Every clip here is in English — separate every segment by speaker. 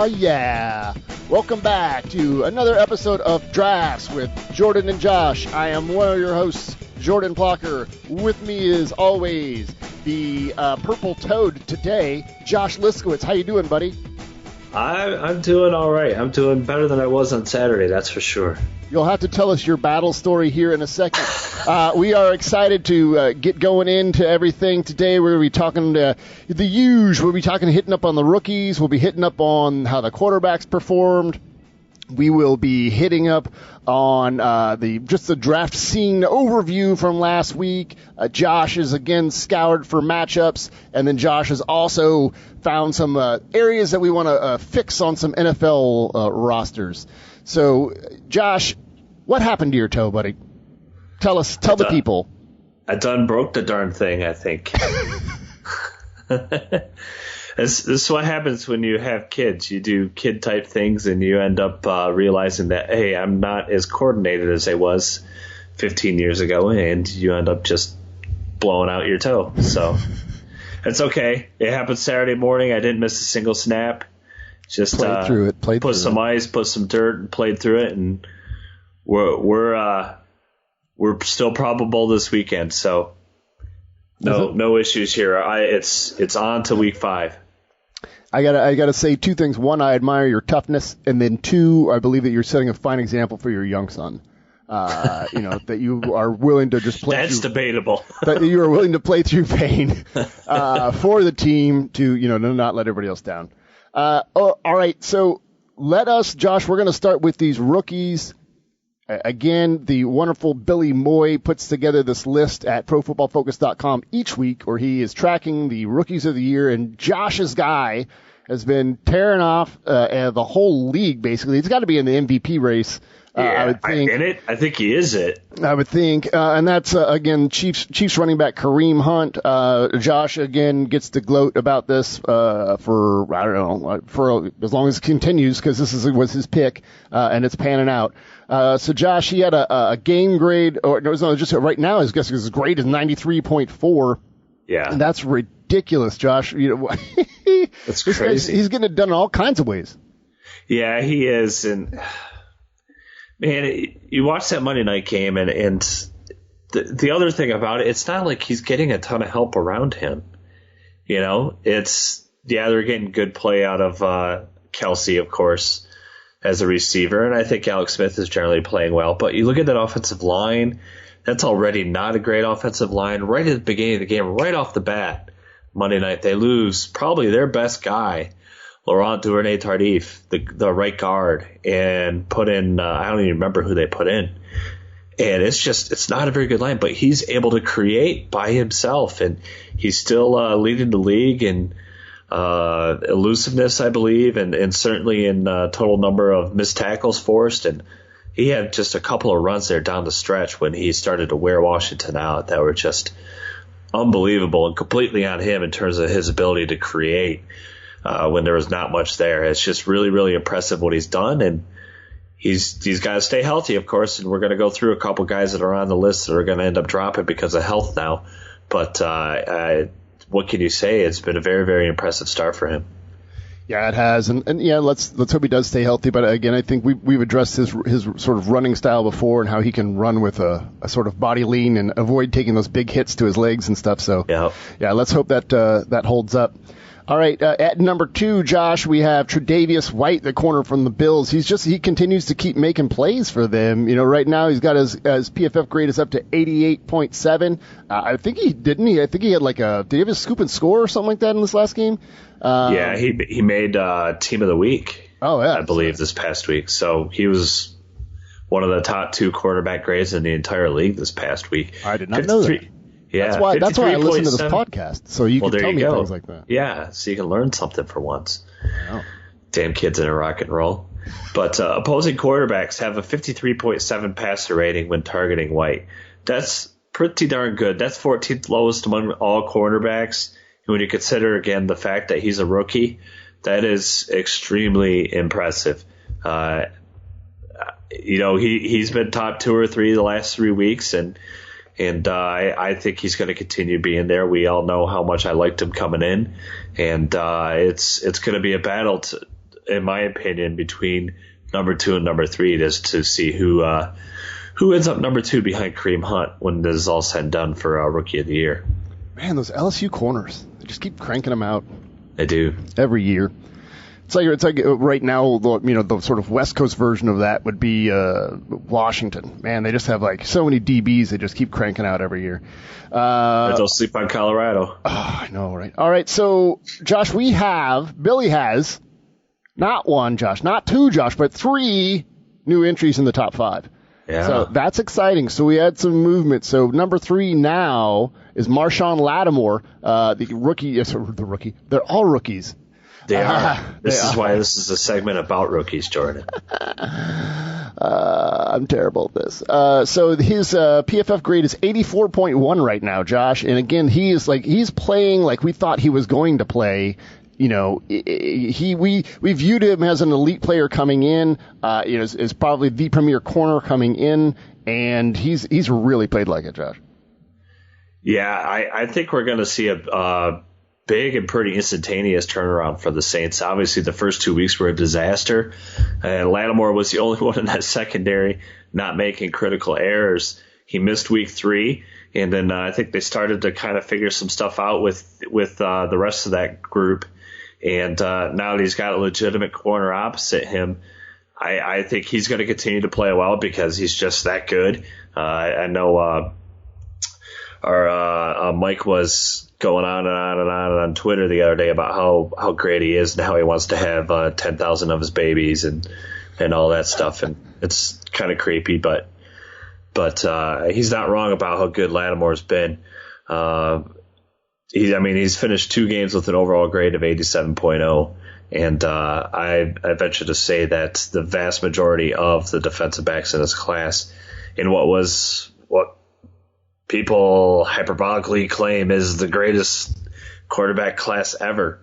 Speaker 1: yeah. Welcome back to another episode of Drafts with Jordan and Josh. I am one of your hosts, Jordan Blocker. With me is always the purple toad today, Josh Liskowitz. How you doing, buddy?
Speaker 2: I'm doing all right. I'm doing better than I was on Saturday, that's for sure.
Speaker 1: You'll have to tell us your battle story here in a second. We are excited to get going into everything today. We're going to be talking to the huge. We'll be hitting up on the rookies. We'll be hitting up on how the quarterbacks performed. We will be hitting up on the draft scene overview from last week. Josh is again scoured for matchups, and then Josh has also found some areas that we want to fix on some NFL rosters. So, Josh, what happened to your toe, buddy? Tell the people.
Speaker 2: I done broke the darn thing, I think. This is what happens when you have kids. You do kid-type things, and you end up realizing that, hey, I'm not as coordinated as I was 15 years ago, and you end up just blowing out your toe. So it's okay. It happened Saturday morning. I didn't miss a single snap. Just played through it. Put some ice, put some dirt, and played through it, and we're still probable this weekend. So no issues here. It's on to week 5.
Speaker 1: I gotta say two things. One, I admire your toughness, and then two, I believe that you're setting a fine example for your young son. That you are willing to just play.
Speaker 2: That's debatable.
Speaker 1: That you are willing to play through pain for the team to not let everybody else down. All right, so Josh, we're going to start with these rookies. Again, the wonderful Billy Moy puts together this list at ProFootballFocus.com each week where he is tracking the rookies of the year, and Josh's guy has been tearing off the whole league, basically. He's got to be in the MVP race. I would think.
Speaker 2: I think he is it.
Speaker 1: I would think. And that's, again, Chiefs running back Kareem Hunt. Josh, again, gets to gloat about this for as long as it continues, because was his pick, and it's panning out. So, Josh, he had a game grade, just right now his grade is 93.4.
Speaker 2: Yeah.
Speaker 1: And that's ridiculous, Josh.
Speaker 2: That's crazy.
Speaker 1: He's getting it done in all kinds of ways.
Speaker 2: Yeah, he is. And man, you watch that Monday night game, and the other thing about it, it's not like he's getting a ton of help around him. They're getting good play out of Kelsey, of course, as a receiver, and I think Alex Smith is generally playing well. But you look at that offensive line, that's already not a great offensive line. Right at the beginning of the game, right off the bat, Monday night, they lose probably their best guy, Laurent Duvernay-Tardif, the right guard, and put in, I don't even remember who they put in. And it's not a very good line, but he's able to create by himself, and he's still leading the league in elusiveness, I believe, and certainly in total number of missed tackles forced. And he had just a couple of runs there down the stretch when he started to wear Washington out that were just unbelievable and completely on him in terms of his ability to create. When there was not much there. It's just really, really impressive what he's done, and he's got to stay healthy, of course, and we're going to go through a couple guys that are on the list that are going to end up dropping because of health now. But what can you say? It's been a very, very impressive start for him.
Speaker 1: Yeah, it has, and yeah, let's hope he does stay healthy. But again, I think we've addressed his sort of running style before and how he can run with a sort of body lean and avoid taking those big hits to his legs and stuff. So yeah, let's hope that holds up. All right, at number 2, Josh, we have Tre'Davious White, the corner from the Bills. He continues to keep making plays for them. Right now he's got his PFF grade is up to 88.7. I think he had did he have a scoop and score or something like that in this last game?
Speaker 2: Yeah, he made Team of the Week.
Speaker 1: Oh yeah,
Speaker 2: I believe this past week. So he was one of the top 2 quarterback grades in the entire league this past week.
Speaker 1: I did not know that.
Speaker 2: Yeah,
Speaker 1: that's why I listen to this podcast, so you can tell me things like that.
Speaker 2: Yeah, so you can learn something for once.
Speaker 1: Wow.
Speaker 2: Damn kids in a rock and roll. But opposing quarterbacks have a 53.7 passer rating when targeting White. That's pretty darn good. That's 14th lowest among all cornerbacks. And when you consider, again, the fact that he's a rookie, that is extremely impressive. He's been top 2 or 3 the last 3 weeks, and I think he's going to continue being there. We all know how much I liked him coming in, and it's going to be a battle in my opinion, between number 2 and number 3 just to see who ends up number 2 behind Kareem Hunt when this is all said and done for Rookie of the Year.
Speaker 1: Man, those LSU corners, they just keep cranking them out.
Speaker 2: They do.
Speaker 1: Every year. It's like right now, the sort of West Coast version of that would be Washington. Man, they just have like so many DBs they just keep cranking out every year.
Speaker 2: Don't sleep on Colorado.
Speaker 1: Oh, I know, right? All right, so Josh, Billy has not one, Josh, not two, Josh, but 3 new entries in the top 5.
Speaker 2: Yeah.
Speaker 1: So that's exciting. So we had some movement. So number 3 now is Marshawn Lattimore, the rookie. The rookie. They're all rookies.
Speaker 2: They are. This is why this is a segment about rookies, Jordan.
Speaker 1: I'm terrible at this. So his PFF grade is 84.1 right now, Josh. And again, he's playing like we thought he was going to play. We viewed him as an elite player coming in. Is probably the premier corner coming in, and he's really played like it, Josh. Yeah,
Speaker 2: I think we're going to see a big and pretty instantaneous turnaround for the Saints. Obviously, the first 2 weeks were a disaster, and Lattimore was the only one in that secondary not making critical errors. He missed week 3, and then I think they started to kind of figure some stuff out with the rest of that group. And now that he's got a legitimate corner opposite him, I think he's going to continue to play well because he's just that good. I know our Mike was going on and on and on Twitter the other day about how great he is and how he wants to have 10,000 of his babies and all that stuff. And it's kind of creepy, but he's not wrong about how good Lattimore's been. He's finished 2 games with an overall grade of 87.0, and I venture to say that the vast majority of the defensive backs in this class, in what people hyperbolically claim is the greatest quarterback class ever,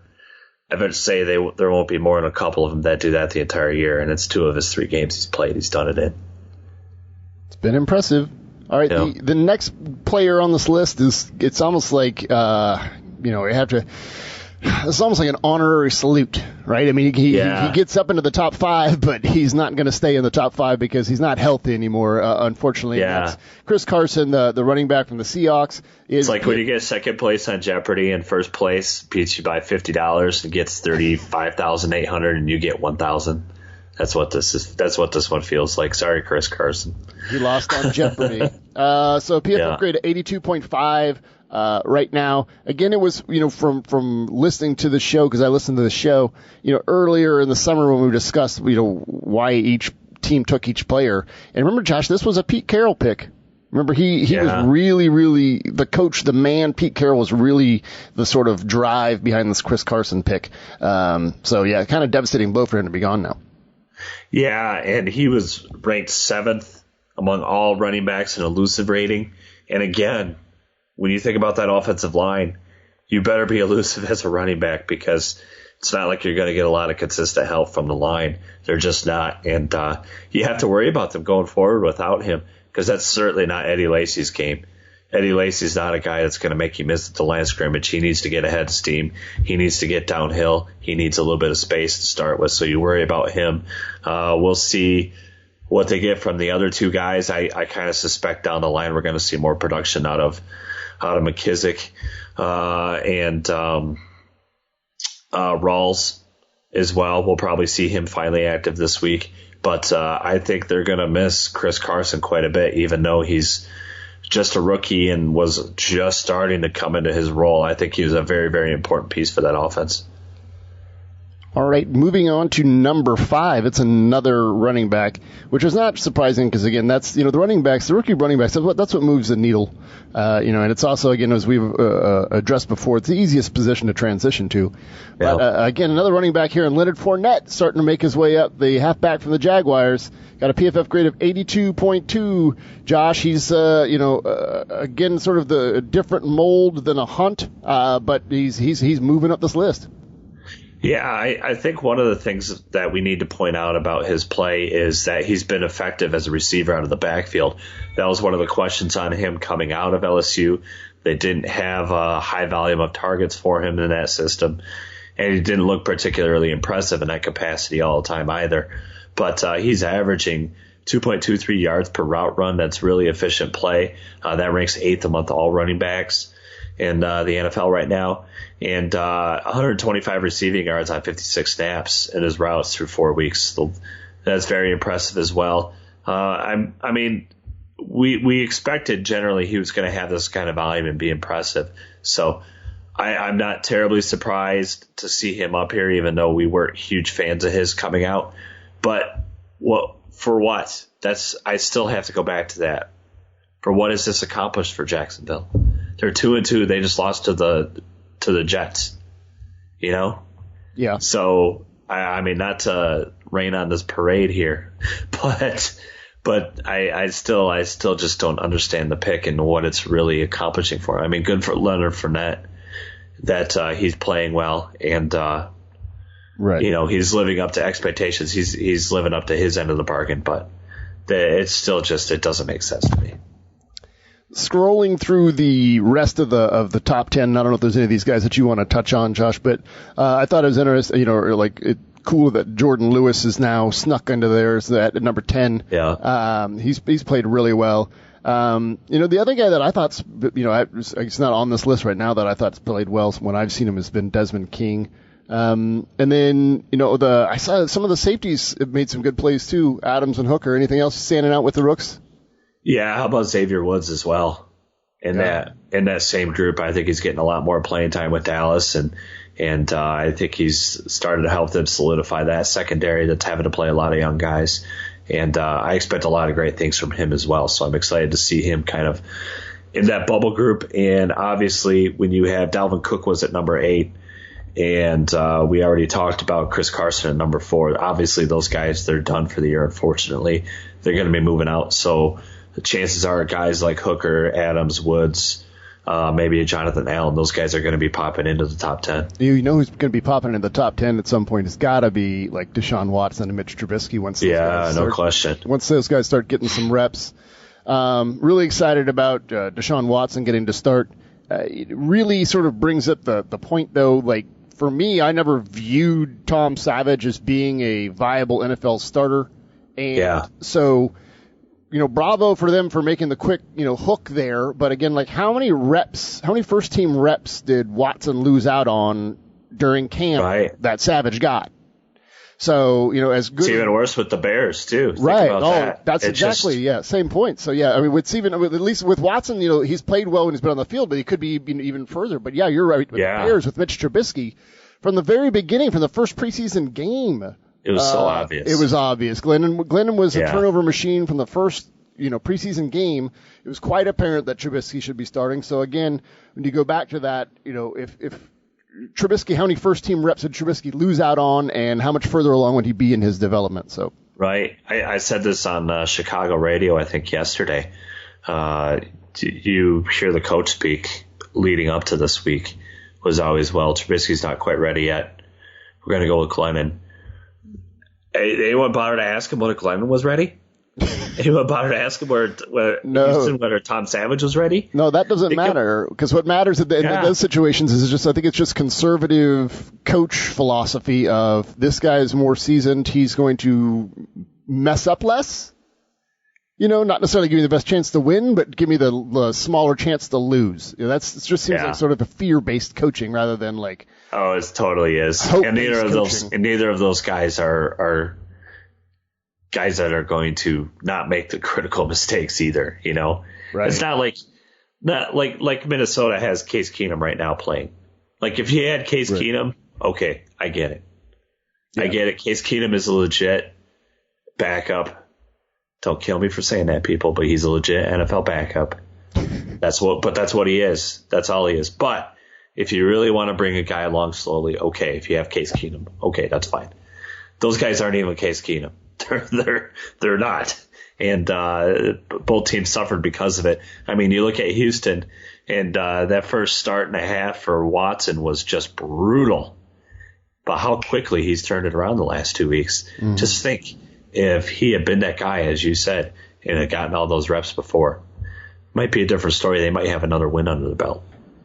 Speaker 2: I venture to say there won't be more than a couple of them that do that the entire year, and it's 2 of his 3 games he's played. He's done it in.
Speaker 1: It's been impressive. All right, yeah. The next player on this list it's almost like, it's almost like an honorary salute, right? I mean, he gets up into the top 5, but he's not going to stay in the top 5 because he's not healthy anymore, unfortunately.
Speaker 2: Yeah.
Speaker 1: That's Chris Carson, the running back from the Seahawks.
Speaker 2: It's like when you get second place on Jeopardy and first place beats you by $50 and gets $35,800 and you get $1,000. That's what this one feels like. Sorry, Chris Carson.
Speaker 1: He lost on Jeopardy. So PFF grade at 82.5 right now. Again, it was from listening to the show, because I listened to the show earlier in the summer when we discussed why each team took each player. And remember, Josh, this was a Pete Carroll pick. Remember, he was really, really the coach, the man. Pete Carroll was really the sort of drive behind this Chris Carson pick. Kind of devastating blow for him to be gone now.
Speaker 2: Yeah, and he was ranked 7th among all running backs in elusive rating. And again, when you think about that offensive line, you better be elusive as a running back, because it's not like you're going to get a lot of consistent help from the line. They're just not. And you have to worry about them going forward without him, because that's certainly not Eddie Lacy's game. Eddie Lacy's not a guy that's going to make you miss at the line of scrimmage. He needs to get ahead of steam. He needs to get downhill. He needs a little bit of space to start with, so you worry about him. We'll see what they get from the other 2 guys. I kind of suspect down the line we're going to see more production out of McKissick and Rawls as well. We'll probably see him finally active this week. But I think they're going to miss Chris Carson quite a bit, even though he's just a rookie and was just starting to come into his role. I think he was a very, very important piece for that offense.
Speaker 1: All right, moving on to number 5. It's another running back, which is not surprising because, again, that's, the running backs, the rookie running backs, that's what moves the needle. And it's also, again, as we've addressed before, it's the easiest position to transition to.
Speaker 2: Yeah.
Speaker 1: But, again, another running back here in Leonard Fournette starting to make his way up, the halfback from the Jaguars. Got a PFF grade of 82.2. Josh, he's, again, sort of the different mold than a Hunt, but he's moving up this list.
Speaker 2: Yeah, I think one of the things that we need to point out about his play is that he's been effective as a receiver out of the backfield. That was one of the questions on him coming out of LSU. They didn't have a high volume of targets for him in that system. And he didn't look particularly impressive in that capacity all the time either. But he's averaging 2.23 yards per route run. That's really efficient play. That ranks 8th among all running backs in the NFL right now. And 125 receiving yards on 56 snaps in his routes through 4 weeks. So that's very impressive as well. We expected generally he was going to have this kind of volume and be impressive. So I'm not terribly surprised to see him up here, even though we weren't huge fans of his coming out. But for what? I still have to go back to that. For what has this accomplished for Jacksonville? They're 2-2. They just lost to the Jets.
Speaker 1: Yeah.
Speaker 2: So I mean, not to rain on this parade here, but I still just don't understand the pick and what it's really accomplishing for him. I mean, good for Leonard Fournette that he's playing well and right. He's living up to expectations. He's living up to his end of the bargain, but it's still it doesn't make sense to me.
Speaker 1: Scrolling through the rest of the top 10, I don't know if there's any of these guys that you want to touch on, Josh, but I thought it was interesting, cool that Jordan Lewis is now snuck into theirs at number 10.
Speaker 2: Yeah.
Speaker 1: He's played really well. The other guy that I thought's, it's not on this list right now that I thought's played well when I've seen him has been Desmond King. And then, I saw some of the safeties have made some good plays too, Adams and Hooker. Anything else standing out with the Rooks?
Speaker 2: Yeah, how about Xavier Woods as well? In that same group, I think he's getting a lot more playing time with Dallas, and I think he's started to help them solidify that secondary that's having to play a lot of young guys. And I expect a lot of great things from him as well. So I'm excited to see him kind of in that bubble group. And obviously, when you have Dalvin Cook was at number 8, and we already talked about Chris Carson at number 4. Obviously, those guys, they're done for the year, unfortunately. They're going to be moving out. So the chances are guys like Hooker, Adams, Woods, maybe a Jonathan Allen, those guys are going to be popping into the top 10.
Speaker 1: You know who's going to be popping into the top 10 at some point? It's got to be like Deshaun Watson and Mitch Trubisky once those guys start getting some reps. Really excited about Deshaun Watson getting to start. It really sort of brings up the point, though, like, for me, I never viewed Tom Savage as being a viable NFL starter. And so, bravo for them for making the quick, hook there. But again, like how many first team reps did Watson lose out on during camp that Savage got? So, as good.
Speaker 2: It's even worse with the Bears, too.
Speaker 1: Right. That's exactly, same point. So, yeah, I mean, at least with Watson, he's played well when he's been on the field, but he could be even further. But, yeah, you're right. With the Bears, with Mitch Trubisky, from the very beginning, from the first preseason game.
Speaker 2: It was so obvious.
Speaker 1: It was obvious. Glennon was a turnover machine from the first, preseason game. It was quite apparent that Trubisky should be starting. So, again, when you go back to that, if Trubisky, how many first-team reps did Trubisky lose out on, and how much further along would he be in his development? So,
Speaker 2: right. I said this on Chicago radio, I think, yesterday. You hear the coach speak leading up to this week was always, well, Trubisky's not quite ready yet. We're going to go with Glennon. Anyone bother to ask him whether Glennon was ready? Anyone bother to ask him whether Tom Savage was ready?
Speaker 1: No, that doesn't matter, because what matters in those situations is I think it's just conservative coach philosophy of this guy is more seasoned, he's going to mess up less. Not necessarily give me the best chance to win, but give me the smaller chance to lose. It just seems like sort of a fear-based coaching rather than like. Oh,
Speaker 2: it totally is. And neither of those guys are guys that are going to not make the critical mistakes either. Right. It's not like Minnesota has Case Keenum right now playing. Like if you had Case Keenum, okay, I get it. Yeah. I get it. Case Keenum is a legit backup. Don't kill me for saying that, people, but he's a legit NFL backup. That's what he is. That's all he is. But if you really want to bring a guy along slowly, okay, if you have Case Keenum, okay, that's fine. Those guys aren't even Case Keenum. They're not. And both teams suffered because of it. I mean, you look at Houston, and that first start and a half for Watson was just brutal. But how quickly he's turned it around the last 2 weeks. Mm-hmm. Just think, if he had been that guy, as you said, and had gotten all those reps before, might be a different story. They might have another win under the belt.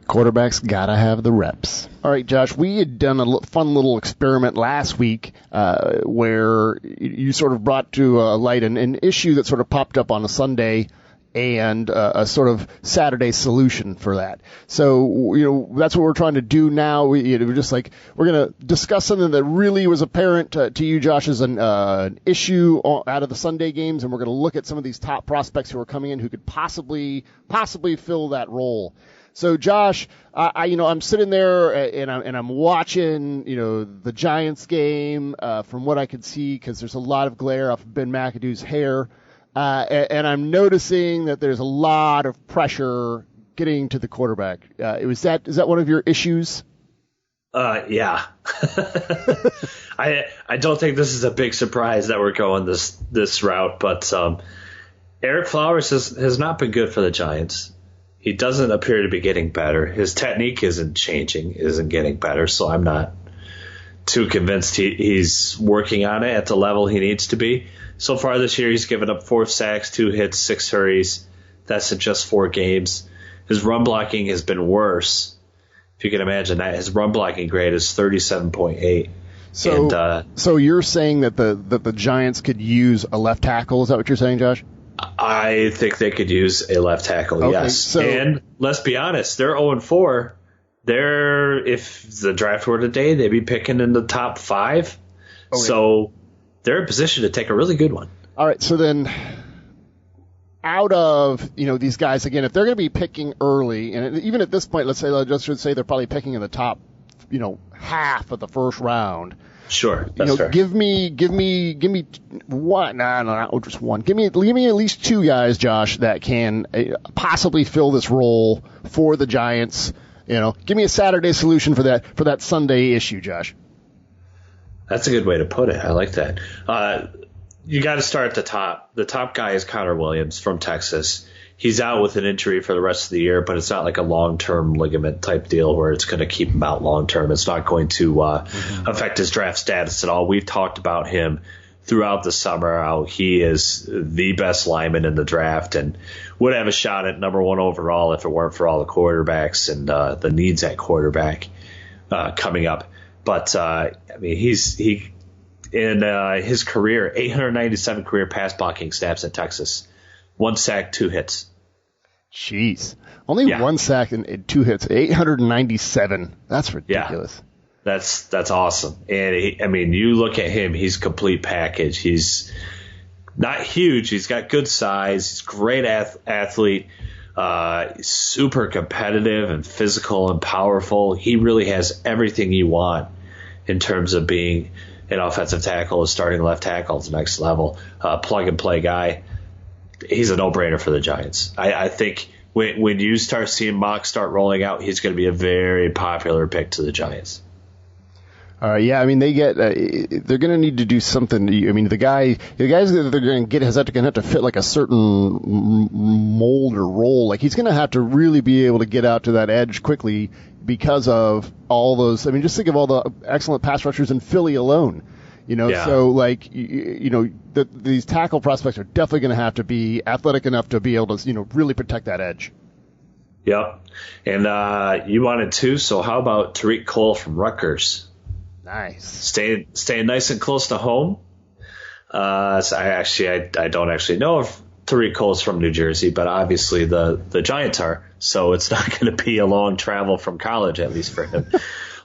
Speaker 1: Quarterbacks gotta have the reps. All right, Josh, we had done a fun little experiment last week where you sort of brought to light an issue that sort of popped up on a Sunday and a sort of Saturday solution for that. So, that's what we're trying to do now. We're just like, we're going to discuss something that really was apparent to you, Josh, as an issue out of the Sunday games, and we're going to look at some of these top prospects who are coming in who could possibly fill that role. So, Josh, I'm sitting there and I'm watching, the Giants game from what I could see because there's a lot of glare off Ben McAdoo's hair, and I'm noticing that there's a lot of pressure getting to the quarterback. Is that one of your issues?
Speaker 2: Yeah. I don't think this is a big surprise that we're going this route, but Ereck Flowers has not been good for the Giants. He doesn't appear to be getting better. His technique isn't getting better, so I'm not too convinced he's working on it at the level he needs to be. So far this year, he's given up 4 sacks, 2 hits, 6 hurries. That's in just 4 games. His run blocking has been worse. If you can imagine that, his run blocking grade is 37.8.
Speaker 1: So you're saying that the Giants could use a left tackle? Is that what you're saying, Josh?
Speaker 2: I think they could use a left tackle, okay, yes. And let's be honest, they're 0-4. If the draft were today, they'd be picking in the top 5. Okay. So they're in position to take a really good one.
Speaker 1: All right, so then out of these guys, again, if they're going to be picking early, and even at this point, let's say they're probably picking in the top half of the first round.
Speaker 2: Sure, that's fair.
Speaker 1: Give me one. No, not just one. Give me at least 2 guys, Josh, that can possibly fill this role for the Giants. Give me a Saturday solution for that Sunday issue, Josh.
Speaker 2: That's a good way to put it. I like that. You got to start at the top. The top guy is Connor Williams from Texas. He's out with an injury for the rest of the year, but it's not like a long-term ligament type deal where it's going to keep him out long-term. It's not going to affect his draft status at all. We've talked about him throughout the summer, how he is the best lineman in the draft and would have a shot at number 1 overall if it weren't for all the quarterbacks and the needs at quarterback coming up. But, he in his career, 897 career pass blocking snaps at Texas. 1 sack, 2 hits.
Speaker 1: Jeez. Only 1 sack and 2 hits. 897. That's ridiculous.
Speaker 2: Yeah. That's awesome. And you look at him, he's a complete package. He's not huge. He's got good size. He's a great athlete. Super competitive and physical and powerful. He really has everything you want in terms of being an offensive tackle, a starting left tackle at the next level, plug and play guy. He's a no-brainer for the Giants. I think when you start seeing mocks start rolling out, he's going to be a very popular pick to the Giants.
Speaker 1: Yeah, they get they're going to need to do something. The guys that they're going to get is going to have to fit like a certain mold or role. Like he's going to have to really be able to get out to that edge quickly because of all those. Just think of all the excellent pass rushers in Philly alone. So these tackle prospects are definitely going to have to be athletic enough to be able to, really protect that edge.
Speaker 2: Yep. And you wanted 2, so how about Tariq Cole from Rutgers?
Speaker 1: Nice.
Speaker 2: Staying nice and close to home. So I don't actually know if Tariq Cole's from New Jersey, but obviously the Giants are, so it's not going to be a long travel from college, at least for him.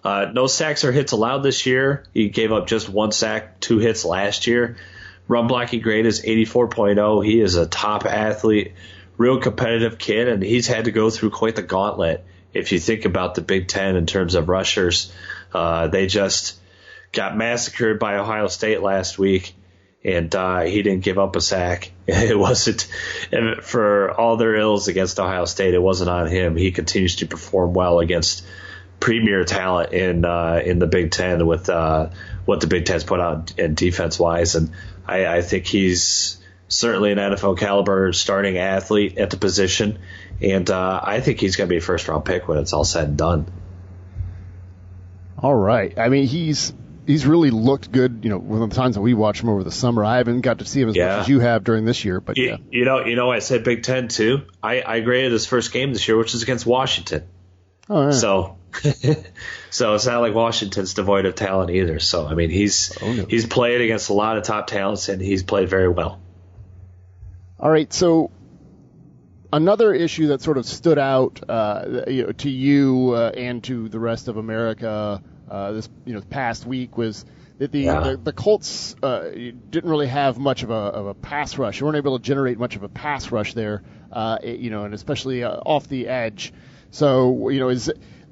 Speaker 2: No sacks or hits allowed this year. He gave up just 1 sack, 2 hits last year. Run blocking grade is 84.0. He is a top athlete, real competitive kid, and he's had to go through quite the gauntlet. If you think about the Big Ten in terms of rushers, they just got massacred by Ohio State last week, and he didn't give up a sack. It wasn't for all their ills against Ohio State. It wasn't on him. He continues to perform well against premier talent in the Big Ten with what the Big Ten's put out in defense wise, and I think he's certainly an NFL caliber starting athlete at the position, and I think he's going to be a first round pick when it's all said and done.
Speaker 1: All right. He's really looked good, with the times that we watched him over the summer. I haven't got to see him as much as you have during this year, but
Speaker 2: I said Big Ten too. I graded his first game this year, which is against Washington.
Speaker 1: Oh, yeah.
Speaker 2: So it's not like Washington's devoid of talent either. So, I mean, he's played against a lot of top talents, and he's played very well.
Speaker 1: All right, so another issue that sort of stood out to you and to the rest of America this past week was that the Colts didn't really have much of a pass rush. They weren't able to generate much of a pass rush there, and especially off the edge. So,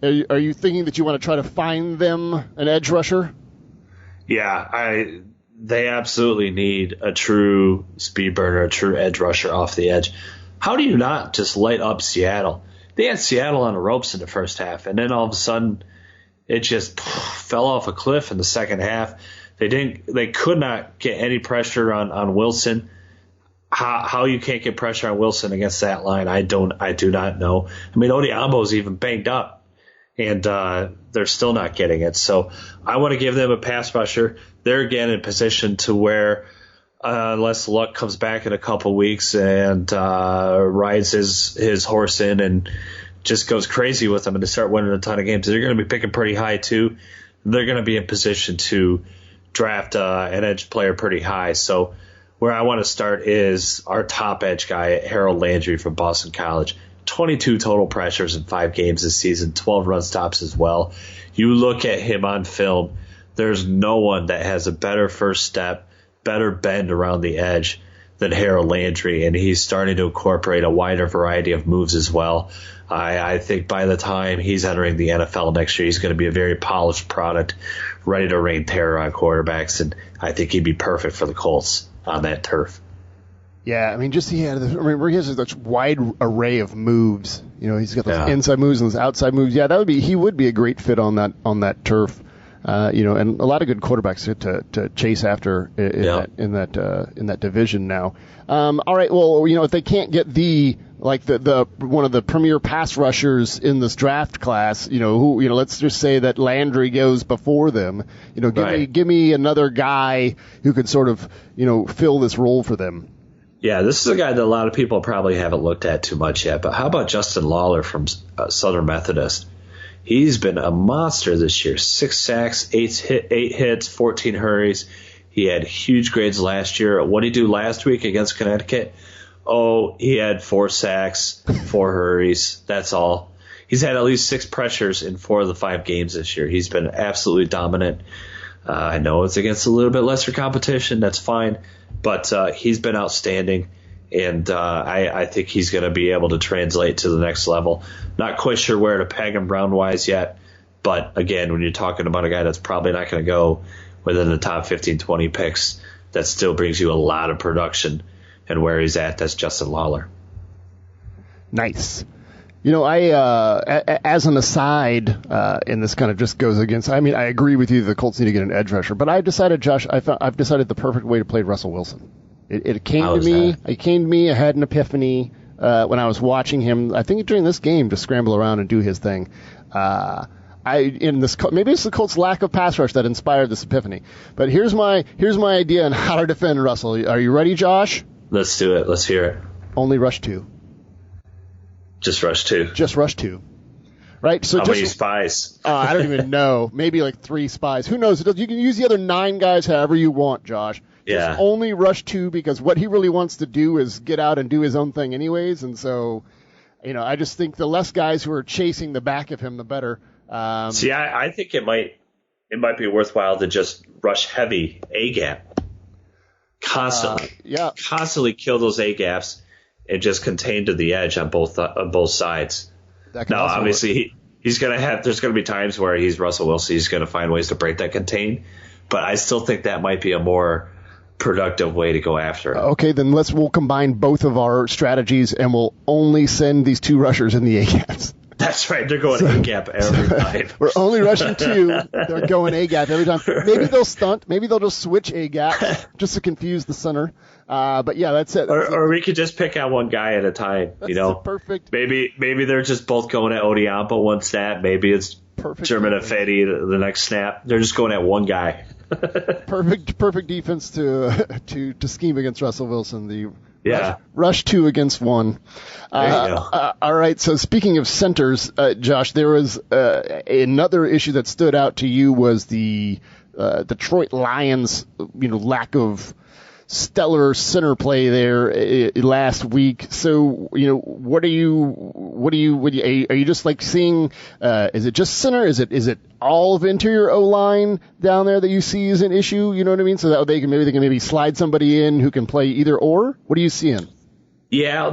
Speaker 1: are you thinking that you want to try to find them an edge rusher?
Speaker 2: Yeah, they absolutely need a true speed burner, a true edge rusher off the edge. How do you not just light up Seattle? They had Seattle on the ropes in the first half, and then all of a sudden it just fell off a cliff in the second half. They could not get any pressure on Wilson. How you can't get pressure on Wilson against that line, I do not know. I mean, Odiambo's even banged up, and they're still not getting it. So I want to give them a pass rusher. They're again in position to where, unless Luck comes back in a couple weeks and rides his horse in and just goes crazy with them and they start winning a ton of games, they're going to be picking pretty high too. They're going to be in position to draft an edge player pretty high. So where I want to start is our top edge guy, Harold Landry from Boston College. 22 total pressures in 5 games this season, 12 run stops as well. You look at him on film, there's no one that has a better first step, better bend around the edge than Harold Landry, and he's starting to incorporate a wider variety of moves as well. I think by the time he's entering the NFL next year, he's going to be a very polished product, ready to rain terror on quarterbacks, and I think he'd be perfect for the Colts on that turf.
Speaker 1: Yeah, I mean, he has such wide array of moves. He's got those inside moves and those outside moves. Yeah, he would be a great fit on that turf. And a lot of good quarterbacks to chase after in that division now. All right, well, if they can't get the one of the premier pass rushers in this draft class, let's just say that Landry goes before them. Give me another guy who could sort of fill this role for them.
Speaker 2: Yeah, this is a guy that a lot of people probably haven't looked at too much yet. But how about Justin Lawler from Southern Methodist? He's been a monster this year. 6 sacks, 8 hits, 14 hurries. He had huge grades last year. What did he do last week against Connecticut? Oh, he had 4 sacks, 4 hurries. That's all. He's had at least 6 pressures in 4 of the 5 games this year. He's been absolutely dominant. I know it's against a little bit lesser competition. That's fine. But he's been outstanding. And I think he's going to be able to translate to the next level. Not quite sure where to peg him round-wise yet. But, again, when you're talking about a guy that's probably not going to go within the top 15, 20 picks, that still brings you a lot of production. And where he's at, that's Justin Lawler.
Speaker 1: Nice. As an aside, and this kind of just goes against, I agree with you, the Colts need to get an edge rusher. But I've decided, Josh, I've decided the perfect way to play Russell Wilson. It came to me. It came to me. I had an epiphany when I was watching him. I think during this game to scramble around and do his thing. Maybe it's the Colts' lack of pass rush that inspired this epiphany. But here's my idea on how to defend Russell. Are you ready, Josh?
Speaker 2: Let's do it. Let's hear it.
Speaker 1: Only rush 2.
Speaker 2: Just rush 2.
Speaker 1: Just rush 2. Right? So
Speaker 2: how many spies?
Speaker 1: I don't even know. Maybe like 3 spies. Who knows? You can use the other 9 guys however you want, Josh.
Speaker 2: Yeah.
Speaker 1: Just only rush 2 because what he really wants to do is get out and do his own thing anyways. And so, I just think the less guys who are chasing the back of him, the better.
Speaker 2: I think it might be worthwhile to just rush heavy A-gap. Constantly kill those A-gaps and just contain to the edge on both sides. Now, obviously, there's going to be times where he's Russell Wilson. He's going to find ways to break that contain. But I still think that might be a more productive way to go after it.
Speaker 1: Okay, then we'll combine both of our strategies and we'll only send these 2 rushers in the A-gaps.
Speaker 2: That's right. They're going A-gap every time.
Speaker 1: We're only rushing 2. They're going A-gap every time. Maybe they'll stunt. Maybe they'll just switch A-gap just to confuse the center. But yeah, that's it.
Speaker 2: Or we could just pick on one guy at a time.
Speaker 1: Perfect.
Speaker 2: Maybe they're just both going at Odiambo one snap. Maybe it's German Affetti the next snap. They're just going at one guy.
Speaker 1: Perfect defense to scheme against Russell Wilson, the
Speaker 2: Yeah.
Speaker 1: Rush 2 against 1. All right. So speaking of centers, Josh, there was another issue that stood out to you was the Detroit Lions, lack of stellar center play there last week. So, are you just like seeing, is it just center? Is it all of interior O-line down there that you see as an issue? You know what I mean? So that they can maybe slide somebody in who can play either or? What are you seeing?
Speaker 2: Yeah,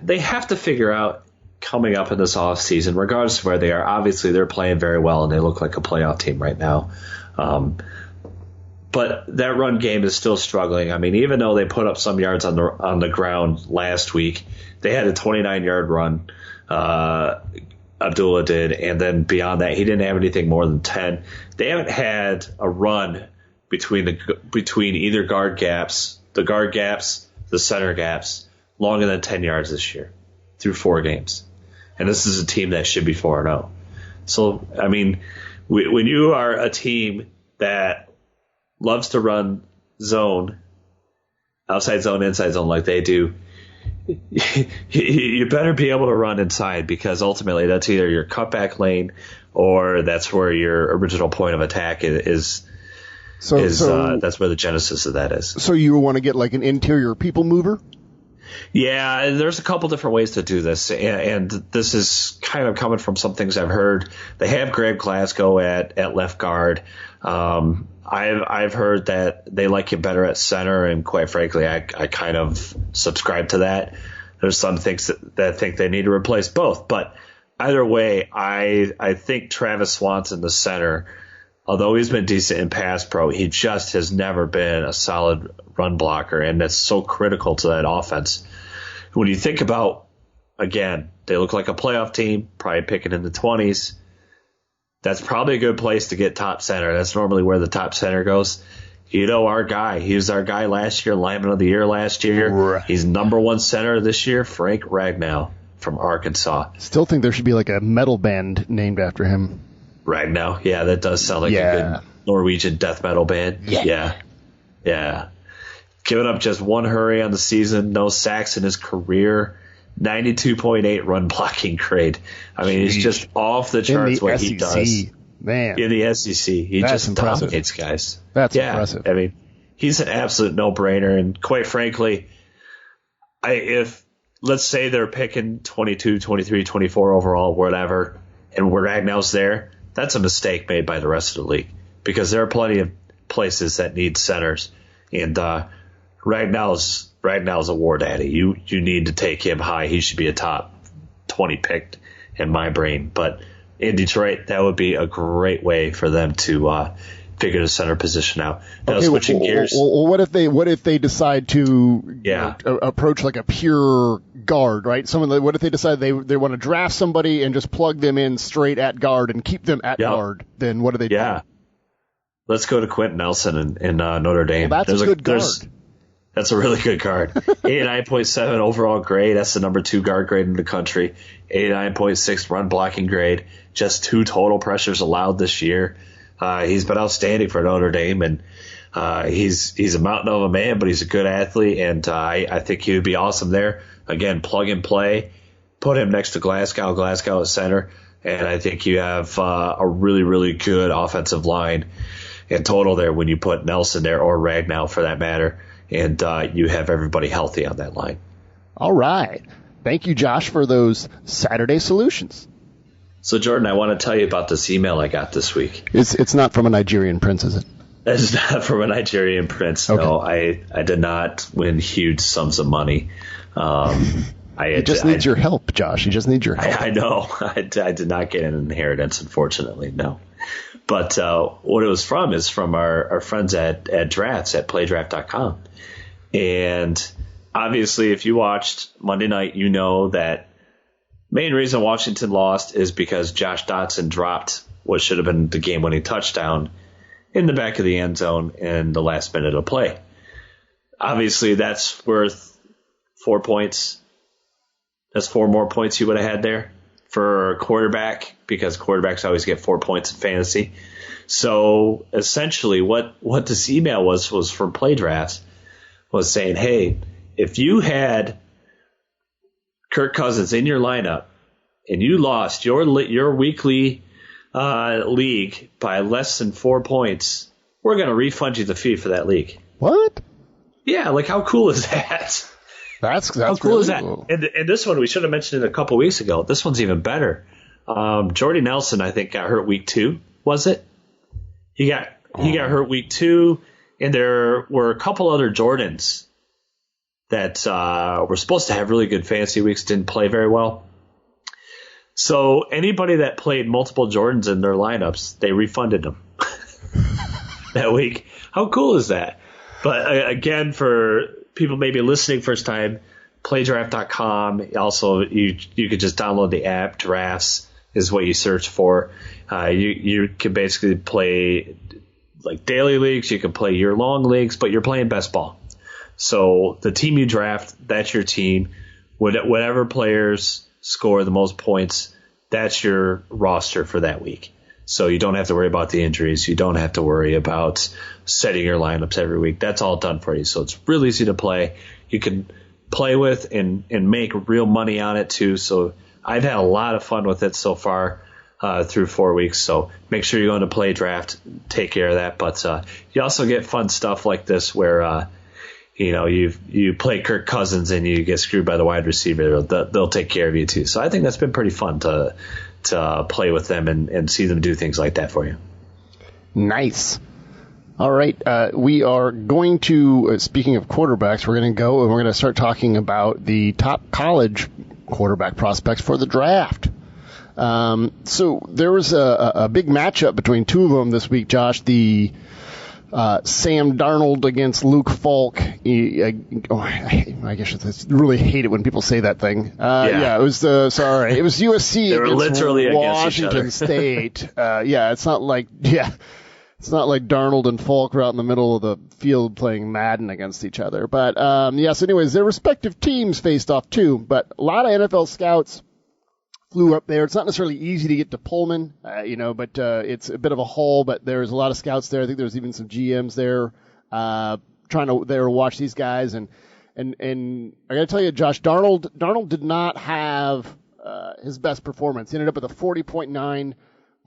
Speaker 2: they have to figure out coming up in this off season, regardless of where they are. Obviously they're playing very well and they look like a playoff team right now. But that run game is still struggling. I mean, even though they put up some yards on the ground last week, they had a 29-yard run. Abdullah did, and then beyond that, he didn't have anything more than 10. They haven't had a run between either the center gaps, longer than 10 yards this year through 4 games. And this is a team that should be 4-0. So, I mean, when you are a team that loves to run zone, outside zone, inside zone like they do, you better be able to run inside, because ultimately that's either your cutback lane or that's where your original point of attack is. So that's where the genesis of that is. So
Speaker 1: you want to get like an interior people mover?
Speaker 2: Yeah, there's a couple different ways to do this, and this is kind of coming from some things I've heard. They have Greg Glasgow at left guard. I've heard that they like him better at center, and quite frankly, I kind of subscribe to that. There's some things that think they need to replace both, but either way, I think Travis Swanson, the center, although he's been decent in pass pro, he just has never been a solid run blocker, and that's so critical to that offense. When you think about, again, they look like a playoff team, probably picking in the 20s. That's probably a good place to get top center. That's normally where the top center goes. Our guy. He was our guy last year, lineman of the year last year.
Speaker 1: Right.
Speaker 2: He's number 1 center this year, Frank Ragnow from Arkansas.
Speaker 1: Still think there should be like a metal band named after him.
Speaker 2: Ragnow. Yeah, that does sound like a good Norwegian death metal band. Yeah. Giving up just 1 hurry on the season, no sacks in his career. 92.8 run blocking grade. I mean, it's just off the charts what he does.
Speaker 1: Man.
Speaker 2: In the SEC. He just dominates guys.
Speaker 1: That's impressive.
Speaker 2: I mean, he's an absolute no-brainer. And quite frankly, if let's say they're picking 22, 23, 24 overall, whatever, and Ragnow's there, that's a mistake made by the rest of the league, because there are plenty of places that need centers. And Ragnow's a war daddy. You need to take him high. He should be a top 20 pick in my brain. But in Detroit, that would be a great way for them to figure the center position out. Now, switching gears.
Speaker 1: Well, what if they decide to approach like a pure guard, right? What if they decide they want to draft somebody and just plug them in straight at guard and keep them at guard? Then what do they do?
Speaker 2: Yeah. Let's go to Quenton Nelson in Notre Dame.
Speaker 1: Well, that's a good guard.
Speaker 2: That's a really good guard. 89.7 overall grade. That's the number 2 guard grade in the country. 89.6 run blocking grade. Just 2 total pressures allowed this year. He's been outstanding for Notre Dame, and he's a mountain of a man, but he's a good athlete, and I think he would be awesome there. Again, plug and play. Put him next to Glasgow at center, and I think you have a really, really good offensive line in total there when you put Nelson there, or Ragnow for that matter. And you have everybody healthy on that line.
Speaker 1: All right. Thank you, Josh, for those Saturday solutions.
Speaker 2: So, Jordan, I want to tell you about this email I got this week.
Speaker 1: It's not from a Nigerian prince, is it?
Speaker 2: It's not from a Nigerian prince. Okay. No, I did not win huge sums of money.
Speaker 1: He just needs your help, Josh. He just needs your help.
Speaker 2: I know. I did not get an inheritance, unfortunately, no. But what it was from is from our friends at Drafts, at playdraft.com. And obviously, if you watched Monday night, you know that main reason Washington lost is because Josh Dotson dropped what should have been the game-winning touchdown in the back of the end zone in the last minute of play. Obviously, that's worth 4 points. That's 4 more points you would have had there for a quarterback, because quarterbacks always get 4 points in fantasy. So essentially what this email was from Play Drafts, was saying, hey, if you had Kirk Cousins in your lineup and you lost your weekly league by less than 4 points, we're going to refund you the fee for that league.
Speaker 1: What?
Speaker 2: Yeah, like how cool is that?
Speaker 1: That's
Speaker 2: how cool
Speaker 1: really
Speaker 2: is that?
Speaker 1: Cool.
Speaker 2: And this one we should have mentioned it a couple weeks ago. This one's even better. Jordy Nelson, I think, got hurt week 2. Was it? He got hurt week 2, and there were a couple other Jordans that were supposed to have really good fantasy weeks, didn't play very well. So anybody that played multiple Jordans in their lineups, they refunded them that week. How cool is that? But again, for people maybe listening first time, playdraft.com. Also, you could just download the app. Drafts is what you search for. You can basically play like daily leagues. You can play year-long leagues, but you're playing best ball. So the team you draft, that's your team. Whatever players score the most points, that's your roster for that week. So you don't have to worry about the injuries. You don't have to worry about setting your lineups every week. That's all done for you. So it's real easy to play. You can play with and make real money on it too. So I've had a lot of fun with it so far through 4 weeks. So make sure you go into Play Draft, take care of that. But you also get fun stuff like this where you play Kirk Cousins and you get screwed by the wide receiver. They'll take care of you too. So I think that's been pretty fun to play with them and see them do things like that for you.
Speaker 1: Nice. All right. We are going to, speaking of quarterbacks, we're going to go and we're going to start talking about the top college quarterback prospects for the draft. So there was a big matchup between two of them this week, Josh. The Sam Darnold against Luke Falk. I guess I really hate it when people say that thing. Yeah, it was it was USC
Speaker 2: they were
Speaker 1: against
Speaker 2: literally
Speaker 1: Washington
Speaker 2: against each other.
Speaker 1: State. It's not like Darnold and Falk were out in the middle of the field playing Madden against each other. But so anyways, their respective teams faced off too. But a lot of NFL scouts flew up there. It's not necessarily easy to get to Pullman, but it's a bit of a haul. But there's a lot of scouts there. I think there's even some GMs there trying to watch these guys. And I got to tell you, Josh, Darnold did not have his best performance. He ended up with a 40.9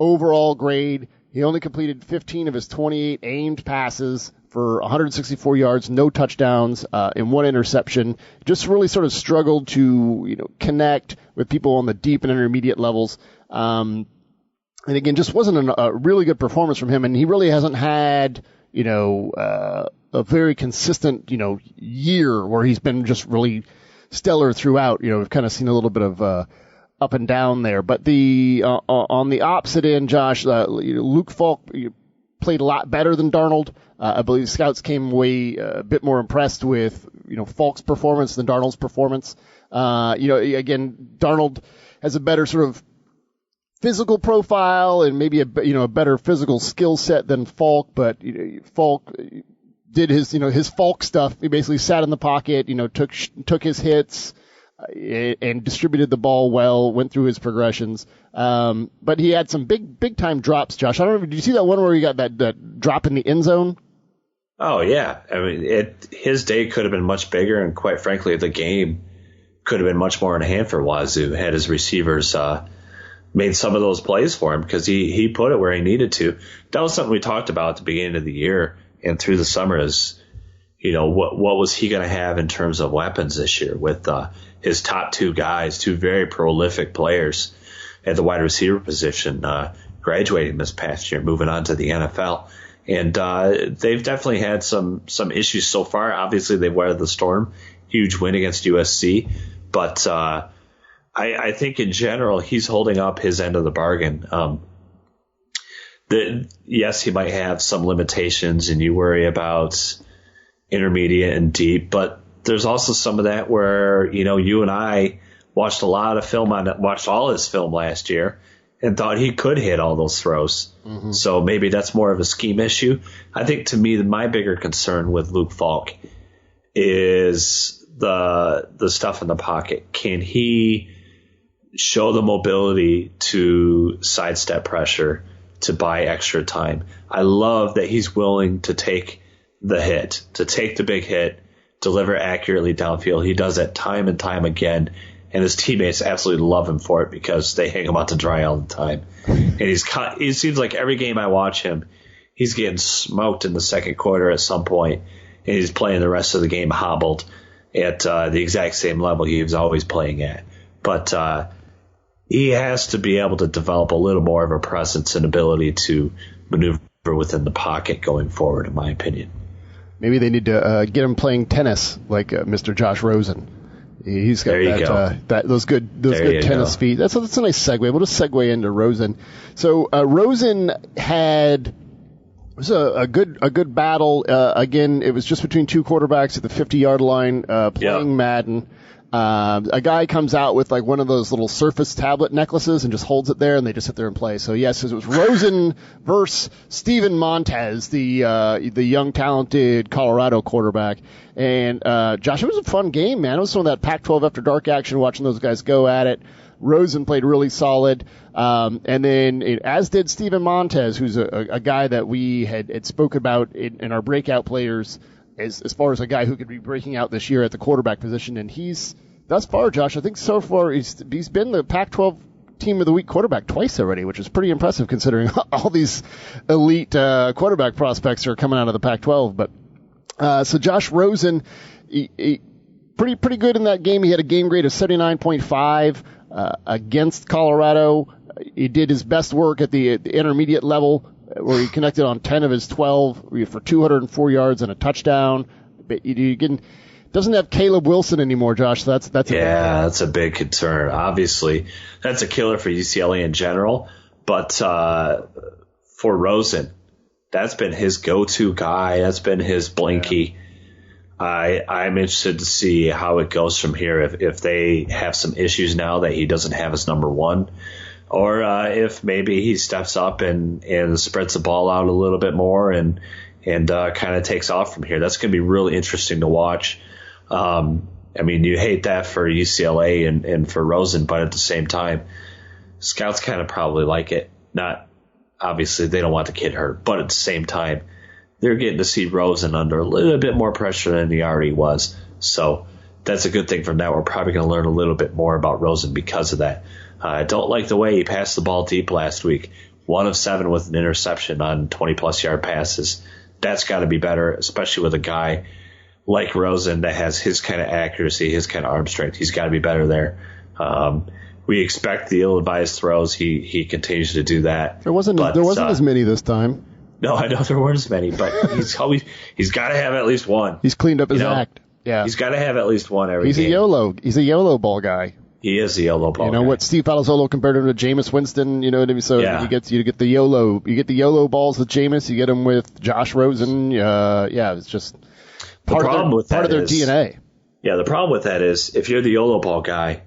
Speaker 1: overall grade. He only completed 15 of his 28 aimed passes for 164 yards, no touchdowns, and one interception. Just really sort of struggled to, connect with people on the deep and intermediate levels. And again, just wasn't a really good performance from him. And he really hasn't had, a very consistent, year where he's been just really stellar throughout. We've kind of seen a little bit of, up and down there. But on the opposite end, Josh, Luke Falk played a lot better than Darnold. I believe scouts came away a bit more impressed with, Falk's performance than Darnold's performance. Again, Darnold has a better sort of physical profile and maybe a better physical skill set than Falk, but Falk did his Falk stuff. He basically sat in the pocket, took his hits, and distributed the ball well, went through his progressions. But he had some big time drops, Josh. I don't know, did you see that one where he got that drop in the end zone?
Speaker 2: Oh, yeah. I mean, his day could have been much bigger, and quite frankly, the game could have been much more in hand for Wazoo had his receivers made some of those plays for him because he put it where he needed to. That was something we talked about at the beginning of the year and through the summer is, what was he going to have in terms of weapons this year with his top two guys, two very prolific players at the wide receiver position, graduating this past year, moving on to the NFL. And they've definitely had some issues so far. Obviously, they've weathered the storm. Huge win against USC. But I think in general, he's holding up his end of the bargain. Yes, he might have some limitations, and you worry about intermediate and deep, but there's also some of that where, you and I watched a lot of film watched all his film last year and thought he could hit all those throws. Mm-hmm. So maybe that's more of a scheme issue. I think to me, my bigger concern with Luke Falk is the stuff in the pocket. Can he show the mobility to sidestep pressure, to buy extra time? I love that he's willing to take the hit, to take the big hit, deliver accurately downfield. He does that time and time again, and his teammates absolutely love him for it because they hang him out to dry all the time. And it seems like every game I watch him, he's getting smoked in the second quarter at some point, and he's playing the rest of the game hobbled at the exact same level he was always playing at. But he has to be able to develop a little more of a presence and ability to maneuver within the pocket going forward, in my opinion.
Speaker 1: Maybe they need to get him playing tennis like Mr. Josh Rosen. He's got those good tennis feet. That's a nice segue. We'll just segue into Rosen. So Rosen had a good battle. Again, it was just between two quarterbacks at the 50-yard line playing Madden. A guy comes out with like one of those little Surface tablet necklaces and just holds it there, and they just sit there and play. So yes, it was Rosen versus Steven Montez, the young talented Colorado quarterback. And Josh, it was a fun game, man. It was some of that Pac-12 after dark action, watching those guys go at it. Rosen played really solid, and then as did Steven Montez, who's a guy that we had spoke about in our breakout players. As far as a guy who could be breaking out this year at the quarterback position, and he's thus far, Josh, I think so far he's been the Pac-12 Team of the Week quarterback twice already, which is pretty impressive considering all these elite quarterback prospects are coming out of the Pac-12. But so Josh Rosen, he pretty good in that game. He had a game grade of 79.5 against Colorado. He did his best work at the intermediate level, where he connected on 10 of his 12 for 204 yards and a touchdown. But doesn't have Caleb Wilson anymore, Josh. So that's
Speaker 2: a big concern. Obviously, that's a killer for UCLA in general. But for Rosen, that's been his go-to guy. That's been his blinky. I'm interested to see how it goes from here. If they have some issues now that he doesn't have his number one. Or if maybe he steps up and spreads the ball out a little bit more and kind of takes off from here. That's going to be really interesting to watch. I mean, you hate that for UCLA and for Rosen, but at the same time, scouts kind of probably like it. Not obviously they don't want the kid hurt, but at the same time, they're getting to see Rosen under a little bit more pressure than he already was. So that's a good thing from that. We're probably going to learn a little bit more about Rosen because of that. I don't like the way he passed the ball deep last week. 1 of 7 with an interception on 20-plus yard passes. That's got to be better, especially with a guy like Rosen that has his kind of accuracy, his kind of arm strength. He's got to be better there. We expect the ill-advised throws. He continues to do that.
Speaker 1: There wasn't as many this time.
Speaker 2: No, I know there weren't as many, but he's got to have at least one.
Speaker 1: He's cleaned up his act. Yeah,
Speaker 2: he's got to have at least one every game.
Speaker 1: He's a YOLO ball guy.
Speaker 2: He is the YOLO ball.
Speaker 1: You know
Speaker 2: guy.
Speaker 1: what Steve Palazzolo compared him to Jameis Winston. You know what I mean? So you get the YOLO. You get the YOLO balls with Jameis. You get them with Josh Rosen. It's just part of their DNA.
Speaker 2: Yeah, the problem with that is if you're the YOLO ball guy,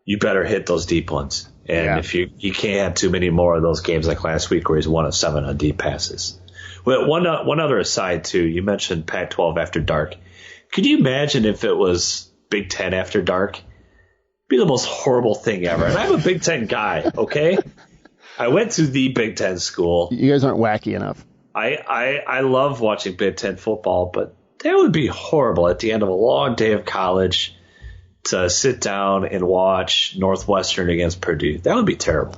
Speaker 2: you better hit those deep ones. And if you can't have too many more of those games like last week where he's 1 of 7 on deep passes. Well, one other aside too. You mentioned Pac-12 after dark. Could you imagine if it was Big Ten after dark? Be the most horrible thing ever. And I'm a Big Ten guy, okay? I went to the Big Ten school.
Speaker 1: You guys aren't wacky enough.
Speaker 2: I love watching Big Ten football, but that would be horrible at the end of a long day of college to sit down and watch Northwestern against Purdue. That would be terrible.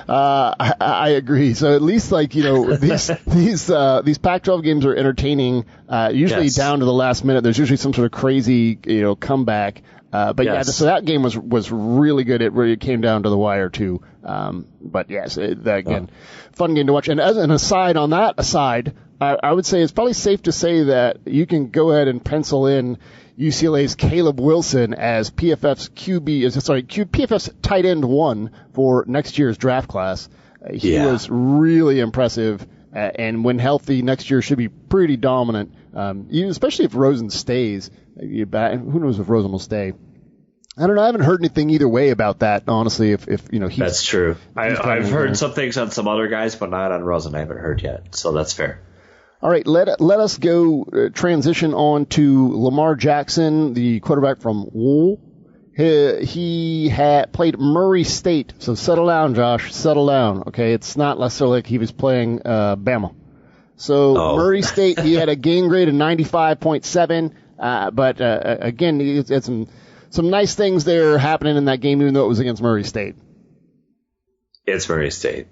Speaker 1: I agree. So at least these Pac-12 games are entertaining. Usually down to the last minute. There's usually some sort of crazy comeback. So that game was really good. It really came down to the wire too. But yes, fun game to watch. And as an aside on that I would say it's probably safe to say that you can go ahead and pencil in UCLA's Caleb Wilson as PFF's PFF's tight end 1 for next year's draft class. He was really impressive, and when healthy, next year should be pretty dominant. Especially if Rosen stays. Who knows if Rosen will stay? I don't know. I haven't heard anything either way about that, honestly. If he's,
Speaker 2: that's true. I've heard some things on some other guys, but not on Rosen. I haven't heard yet, so that's fair.
Speaker 1: All right, let us go transition on to Lamar Jackson, the quarterback from Wool. He had played Murray State, so settle down, Josh. Settle down. Okay, it's not necessarily like he was playing Bama. So Murray State, he had a game grade of 95.7. But again, it's had some nice things there happening in that game, even though it was against Murray State.
Speaker 2: It's Murray State.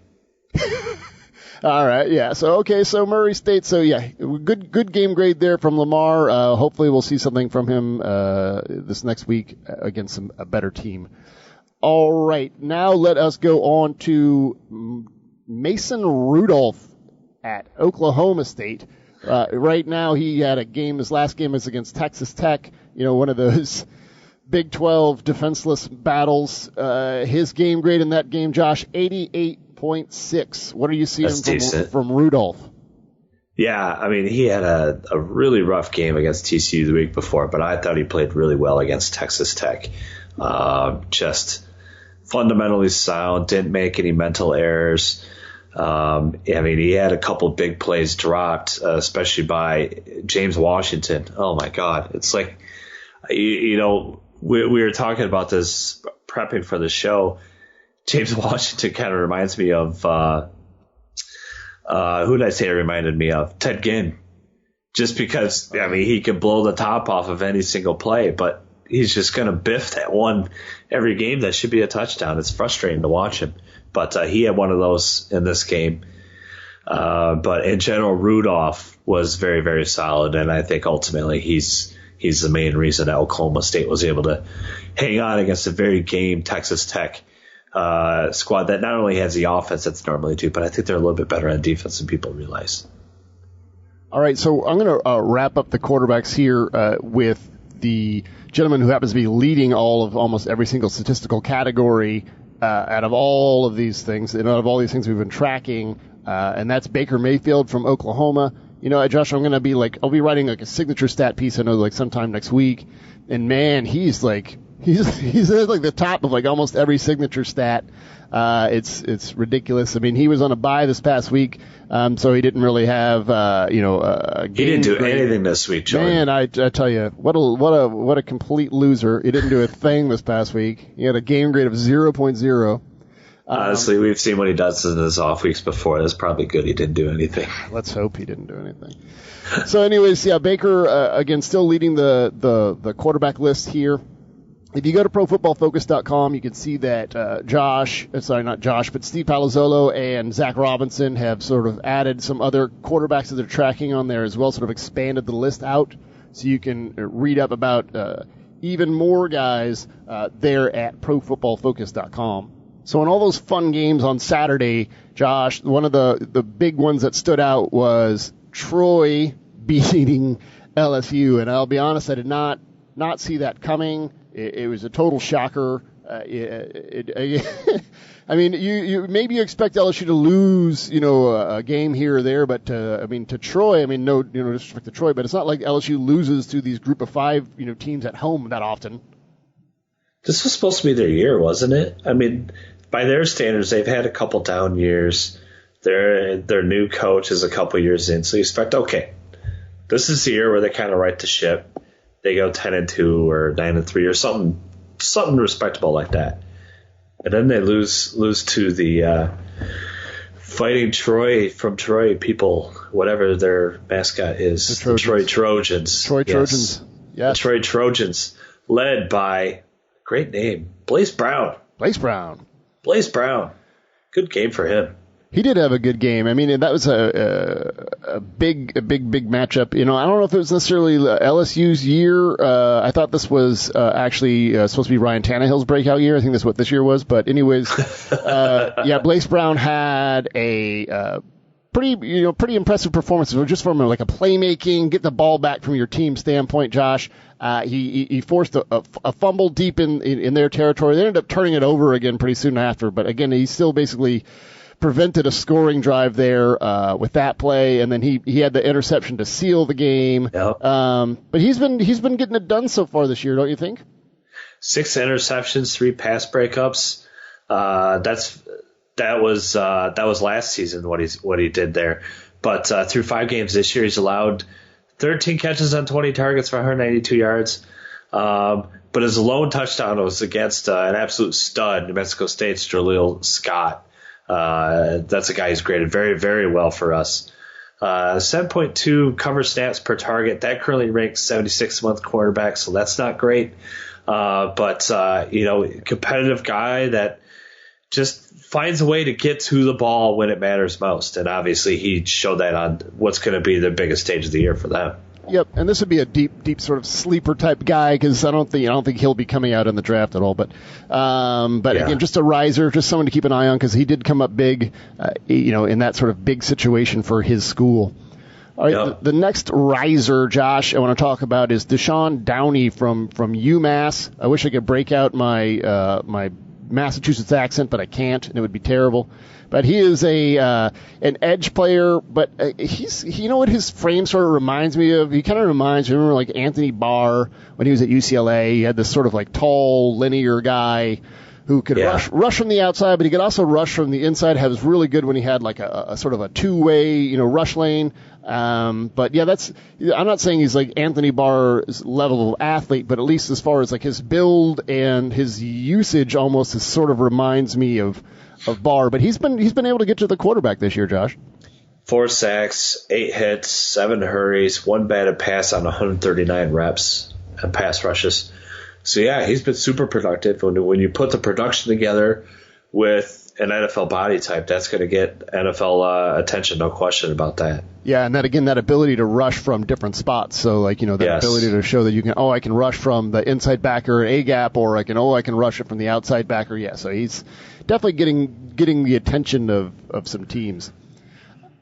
Speaker 1: All right, yeah. So Murray State. So yeah, good game grade there from Lamar. Hopefully we'll see something from him this next week against a better team. All right, now let us go on to Mason Rudolph at Oklahoma State. Right now he had a game. His last game was against Texas Tech. One of those Big 12 defenseless battles. His game grade in that game, Josh, 88.6. What are you seeing from Rudolph?
Speaker 2: Yeah, I mean, he had a really rough game against TCU the week before, but I thought he played really well against Texas Tech. Just fundamentally sound, didn't make any mental errors. I mean, he had a couple big plays dropped, especially by James Washington. Oh, my God. It's like, we were talking about this prepping for the show. James Washington kind of reminds me of who did I say it reminded me of? Ted Ginn. Just because, I mean, he could blow the top off of any single play, but he's just going to biff that one every game that should be a touchdown. It's frustrating to watch him. But he had one of those in this game. But in general, Rudolph was very, very solid, and I think ultimately he's the main reason that Oklahoma State was able to hang on against a very game Texas Tech squad that not only has the offense that's normally do, but I think they're a little bit better on defense than people realize.
Speaker 1: All right, so I'm going to wrap up the quarterbacks here with the gentleman who happens to be leading almost every single statistical category out of all of these things, and out of all these things we've been tracking, and that's Baker Mayfield from Oklahoma. Josh, I'm going to I'll be writing a signature stat piece, I know, sometime next week, and man, he's at the top of almost every signature stat. It's ridiculous. I mean, he was on a bye this past week, so he didn't really have a game.
Speaker 2: He didn't do anything this week, Jordan.
Speaker 1: Man, I tell you, what a complete loser. He didn't do a thing this past week. He had a game grade of 0.0.
Speaker 2: Honestly, we've seen what he does in his off weeks before. That's probably good he didn't do anything.
Speaker 1: Let's hope he didn't do anything. So anyways, yeah, Baker, again, still leading the quarterback list here. If you go to ProFootballFocus.com, you can see that Steve Palazzolo and Zach Robinson have sort of added some other quarterbacks that they're tracking on there as well, sort of expanded the list out, so you can read up about even more guys there at ProFootballFocus.com. So in all those fun games on Saturday, Josh, one of the big ones that stood out was Troy beating LSU, and I'll be honest, I did not see that coming. It was a total shocker. I mean, you maybe you expect LSU to lose, a game here or there, but to Troy, no, disrespect to Troy, but it's not like LSU loses to these group of five, teams at home that often.
Speaker 2: This was supposed to be their year, wasn't it? I mean, by their standards, they've had a couple down years. Their new coach is a couple years in, so you expect, okay, this is the year where they kind of right the ship. They go 10-2 or 9-3 or something respectable like that, and then they lose to the Fighting Troy from Troy people, whatever their mascot is, the Troy Trojans.
Speaker 1: Troy Trojans, yes.
Speaker 2: The Troy Trojans, led by great name Blaze Brown. Blaze Brown, good game for him.
Speaker 1: He did have a good game. I mean, that was a big matchup. I don't know if it was necessarily LSU's year. I thought this was actually supposed to be Ryan Tannehill's breakout year. I think that's what this year was. But anyways, Blaze Brown had a pretty impressive performance, just from a playmaking, get the ball back from your team standpoint. Josh, he forced a fumble deep in their territory. They ended up turning it over again pretty soon after. But again, he still basically prevented a scoring drive there with that play, and then he had the interception to seal the game.
Speaker 2: Yep.
Speaker 1: But he's been getting it done so far this year, don't you think?
Speaker 2: 6 interceptions, 3 pass breakups. That was last season what he did there. But through 5 games this year, he's allowed 13 catches on 20 targets for 192 yards. But his lone touchdown was against an absolute stud, New Mexico State's Jaleel Scott. That's a guy who's graded very, very well for us. 7.2 cover snaps per target. That currently ranks 76th among quarterbacks, so that's not great. But competitive guy that just finds a way to get to the ball when it matters most. And obviously he showed that on what's going to be the biggest stage of the year for them.
Speaker 1: Yep, and this would be a deep sort of sleeper type guy because I don't think he'll be coming out in the draft at all. But again, just a riser, just someone to keep an eye on because he did come up big, in that sort of big situation for his school. All right,
Speaker 2: Yep.
Speaker 1: the next riser, Josh, I want to talk about is Deshaun Downey from UMass. I wish I could break out my Massachusetts accent, but I can't, and it would be terrible. But he is an edge player, but you know what his frame sort of reminds me of? He kind of reminds me, remember, like Anthony Barr when he was at UCLA. He had this sort of like tall, linear guy who could rush from the outside, but he could also rush from the inside. He was really good when he had like a sort of a two-way, rush lane. But yeah, I'm not saying he's like Anthony Barr's level of athlete, but at least as far as like his build and his usage almost sort of reminds me of Barr. But he's been able to get to the quarterback this year, Josh.
Speaker 2: 4 sacks, 8 hits, 7 hurries, 1 batted pass on 139 reps and pass rushes. So yeah, he's been super productive. When you put the production together with an NFL body type, that's going to get NFL attention, no question about that.
Speaker 1: Yeah, and that ability to rush from different spots. So ability to show that you can, I can rush from the inside backer A gap, or I can rush it from the outside backer. Yeah, so he's definitely getting the attention of some teams.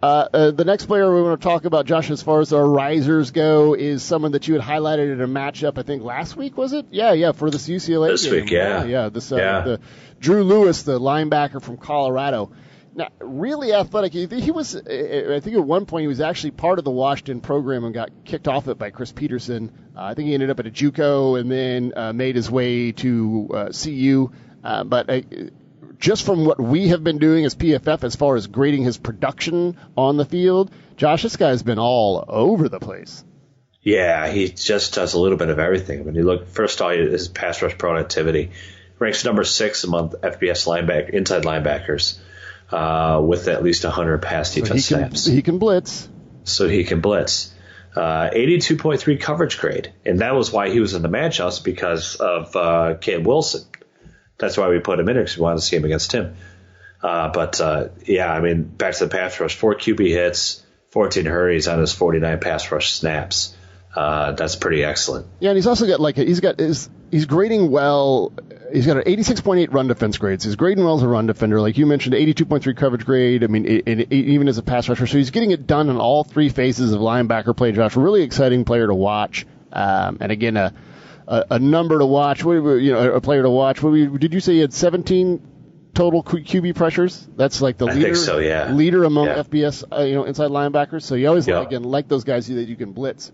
Speaker 1: The next player we want to talk about, Josh, as far as our risers go, is someone that you had highlighted in a matchup, I think last week, was it? Yeah, for this UCLA
Speaker 2: this
Speaker 1: game.
Speaker 2: Week, yeah.
Speaker 1: The Drew Lewis, the linebacker from Colorado. Now, really athletic. He was, I think at one point he was actually part of the Washington program and got kicked off it by Chris Peterson. I think he ended up at a JUCO and then made his way to CU. Just from what we have been doing as PFF as far as grading his production on the field, Josh, this guy's been all over the place.
Speaker 2: Yeah, he just does a little bit of everything. When you look, first of all, his pass rush productivity ranks number 6 among FBS inside linebackers with at least 100 pass defense snaps.
Speaker 1: He can blitz.
Speaker 2: So he can blitz. 82.3 coverage grade, and that was why he was in the matchups because of Caleb Wilson. That's why we put him in there, because we wanted to see him against him. Back to the pass rush, 4 QB hits, 14 hurries on his 49 pass rush snaps. That's pretty excellent.
Speaker 1: Yeah, and he's also got he's grading well. He's got an 86.8 run defense grades. He's grading well as a run defender. Like you mentioned, 82.3 coverage grade. I mean, even as a pass rusher. So he's getting it done in all 3 phases of linebacker play, Josh. Really exciting player to watch. And again, a number to watch. A player to watch. Did you say he had 17 total QB pressures? That's like the leader.
Speaker 2: I think so, yeah.
Speaker 1: Leader among FBS, inside linebackers. So you always like those guys that you can blitz.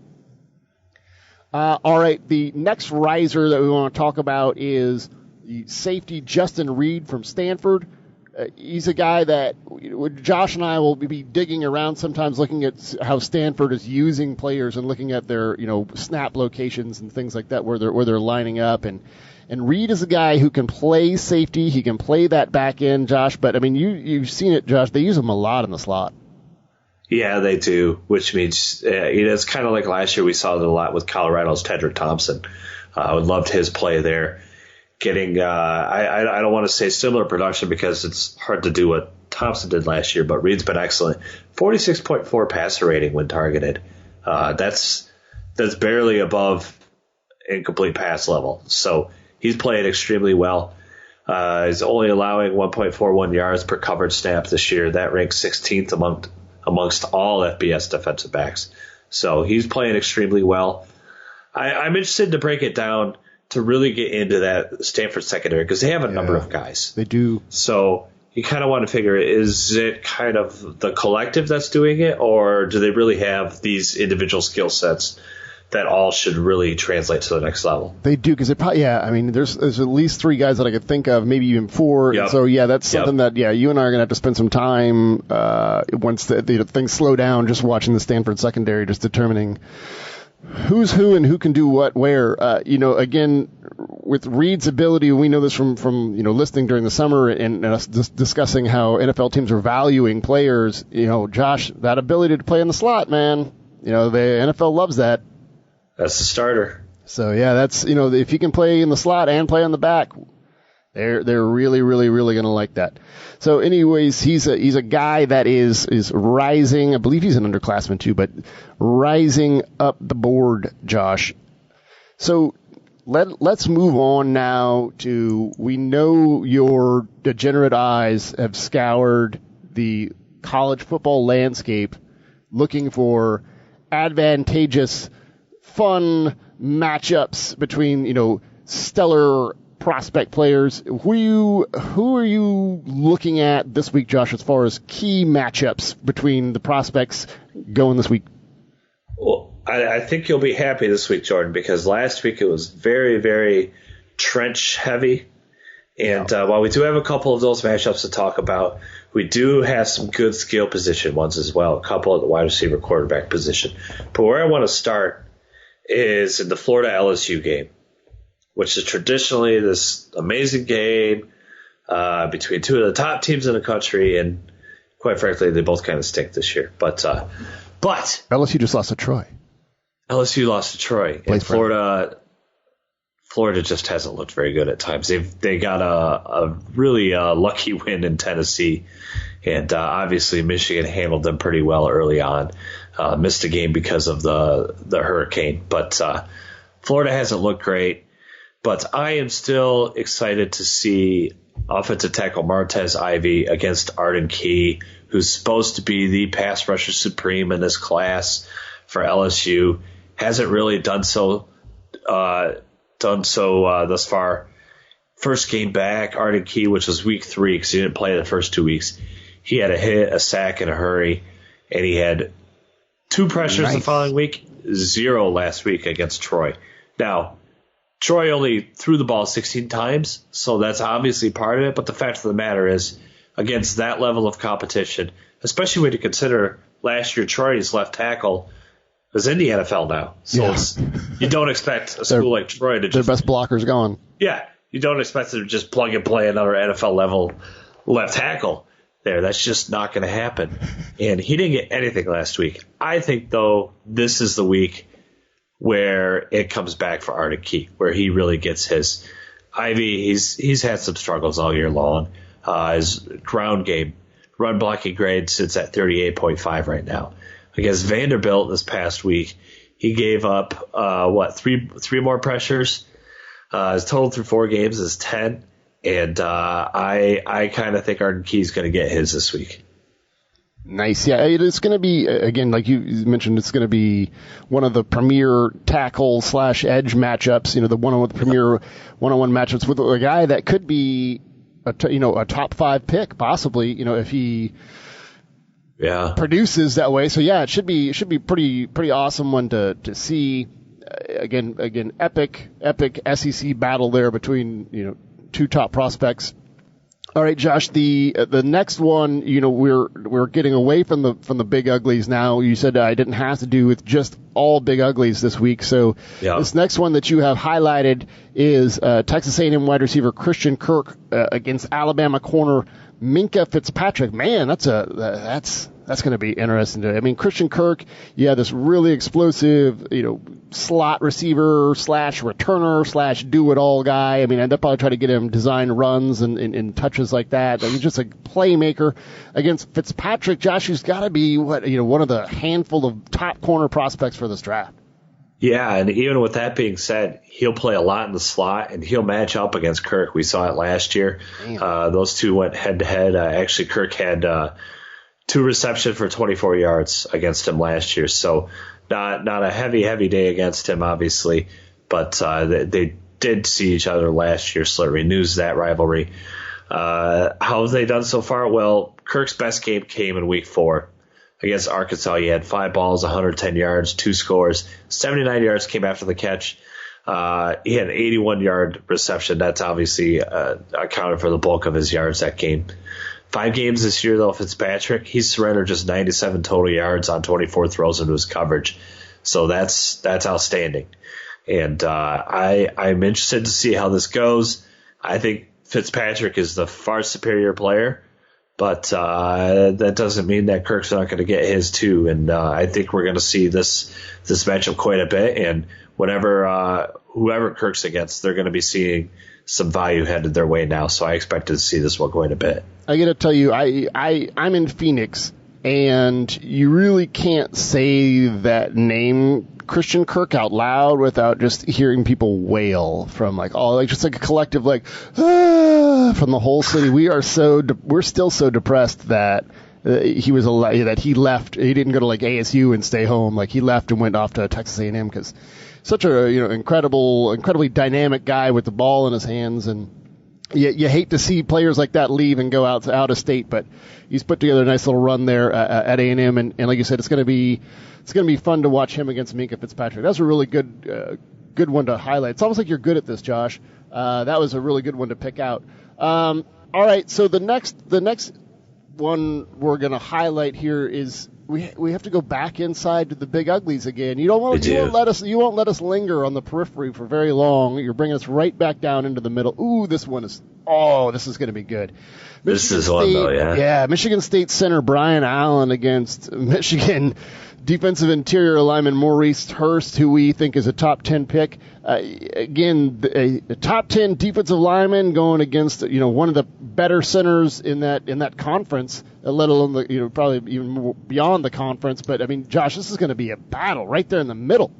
Speaker 1: All right, the next riser that we want to talk about is the safety Justin Reed from Stanford. He's a guy that Josh and I will be digging around sometimes, looking at how Stanford is using players and looking at their snap locations and things like that where they're lining up. And Reed is a guy who can play safety. He can play that back end, Josh. But I mean, you've seen it, Josh. They use him a lot in the slot.
Speaker 2: Yeah, they do, which means it's kind of like last year we saw it a lot with Colorado's Tedrick Thompson. I loved his play there. Getting, I don't want to say similar production because it's hard to do what Thompson did last year, but Reed's been excellent. 46.4 passer rating when targeted. That's barely above incomplete pass level. So he's playing extremely well. He's only allowing 1.41 yards per covered snap this year. That ranks 16th amongst all FBS defensive backs. So he's playing extremely well. I'm interested to break it down to really get into that Stanford secondary because they have a number of guys.
Speaker 1: They do.
Speaker 2: So you kind of want to figure, is it kind of the collective that's doing it, or do they really have these individual skill sets that all should really translate to the next level?
Speaker 1: They do, because there's at least 3 guys that I could think of, maybe even 4.
Speaker 2: Yep.
Speaker 1: And so, that's something that, you and I are going to have to spend some time once the things slow down, just watching the Stanford secondary, just determining who's who and who can do what where. Again, with Reed's ability, we know this from listening during the summer and us discussing how NFL teams are valuing players. Josh, that ability to play in the slot, man. The NFL loves that.
Speaker 2: That's the starter.
Speaker 1: So yeah, that's if you can play in the slot and play on the back, they're really really really going to like that. So anyways, he's a guy that is rising. I believe he's an underclassman too, but rising up the board, Josh. So let's move on now to, we know your degenerate eyes have scoured the college football landscape looking for advantageous, fun matchups between, stellar prospect players. Who are you looking at this week, Josh, as far as key matchups between the prospects going this week?
Speaker 2: Well, I think you'll be happy this week, Jordan, because last week it was very, very trench heavy. And while we do have a couple of those matchups to talk about, we do have some good skill position ones as well, a couple at the wide receiver quarterback position. But where I want to start is in the Florida LSU game, which is traditionally this amazing game between two of the top teams in the country, and quite frankly, they both kind of stink this year. But
Speaker 1: LSU just lost to Troy.
Speaker 2: LSU lost to Troy, and Florida just hasn't looked very good at times. They got a really lucky win in Tennessee, and obviously Michigan handled them pretty well early on. Missed a game because of the hurricane, but Florida hasn't looked great. But I am still excited to see offensive tackle Martez Ivey against Arden Key, who's supposed to be the pass rusher supreme in this class for LSU. Hasn't really done so thus far. First game back, Arden Key, which was week 3 because he didn't play the first 2 weeks. He had a hit, a sack, in a hurry, and he had 2 pressures the following week, 0 last week against Troy. Now, Troy only threw the ball 16 times, so that's obviously part of it. But the fact of the matter is, against that level of competition, especially when you consider last year Troy's left tackle is in the NFL now. So you don't expect a school like Troy to just...
Speaker 1: Their best blocker's gone.
Speaker 2: Yeah, you don't expect them to just plug and play another NFL-level left tackle there. That's just not going to happen. And he didn't get anything last week. I think, though, this is the week where it comes back for Arden Key, where he really gets his. Ivy, he's had some struggles all year long. His ground game, run blocking grade sits at 38.5 right now. Against Vanderbilt this past week, he gave up, three more pressures. His total through 4 games is 10. And I kind of think Arden Key is going to get his this week.
Speaker 1: Nice. Yeah, it's going to be, again, like you mentioned, it's going to be one of the premier tackle/edge matchups, the one-on-one premier one-on-one matchups with a guy that could be a top 5 pick, possibly, if he produces that way. So yeah, it should be pretty awesome one to see. Again, epic SEC battle there between, 2 top prospects. All right, Josh, the next one, we're getting away from the big uglies now. You said I didn't have to do with just all big uglies this week. So This next one that you have highlighted is Texas A&M wide receiver Christian Kirk against Alabama corner Minkah Fitzpatrick. Man, that's going to be interesting. Christian Kirk, this really explosive, slot receiver / returner / do-it-all guy. They'll probably try to get him design runs and touches like that. He's just a playmaker. Against Fitzpatrick, Josh, who's got to be one of the handful of top corner prospects for this draft.
Speaker 2: Yeah, and even with that being said, he'll play a lot in the slot, and he'll match up against Kirk. We saw it last year. Those two went head-to-head. Actually, Kirk had 2 receptions for 24 yards against him last year. So not a heavy day against him, obviously. But they did see each other last year, so it renews that rivalry. How have they done so far? Well, Kirk's best game came in week 4. Against Arkansas, he had 5 balls, 110 yards, 2 scores. 79 yards came after the catch. He had an 81-yard reception. That's obviously accounted for the bulk of his yards that game. 5 games this year, though, Fitzpatrick, he's surrendered just 97 total yards on 24 throws into his coverage. So that's outstanding. And I'm interested to see how this goes. I think Fitzpatrick is the far superior player, but that doesn't mean that Kirk's not going to get his too. And I think we're going to see this matchup quite a bit. And whoever Kirk's against, they're going to be seeing some value headed their way now. So I expected to see this one quite a bit.
Speaker 1: I got to tell you, I'm in Phoenix, and you really can't say that name Christian Kirk out loud without just hearing people wail from just like a collective from the whole city. We're still so depressed that he left. He didn't go to ASU and stay home. He left and went off to Texas A&M because such a incredibly dynamic guy with the ball in his hands, and you hate to see players like that leave and go out of state, but he's put together a nice little run there at A&M, and like you said, it's going to be fun to watch him against Minkah Fitzpatrick. That's a really good one to highlight. It's almost like you're good at this, Josh. That was a really good one to pick out. All right, so the next one we're going to highlight here is we have to go back inside to the big uglies again. You won't let us linger on the periphery for very long. You're bringing us right back down into the middle. Ooh, this is going to be good. Michigan State center Brian Allen against Michigan defensive interior lineman Maurice Hurst, who we think is a top 10 pick. Again, a top 10 defensive lineman going against one of the better centers in that conference, let alone probably even more beyond the conference. But I mean, Josh, this is going to be a battle right there in the middle.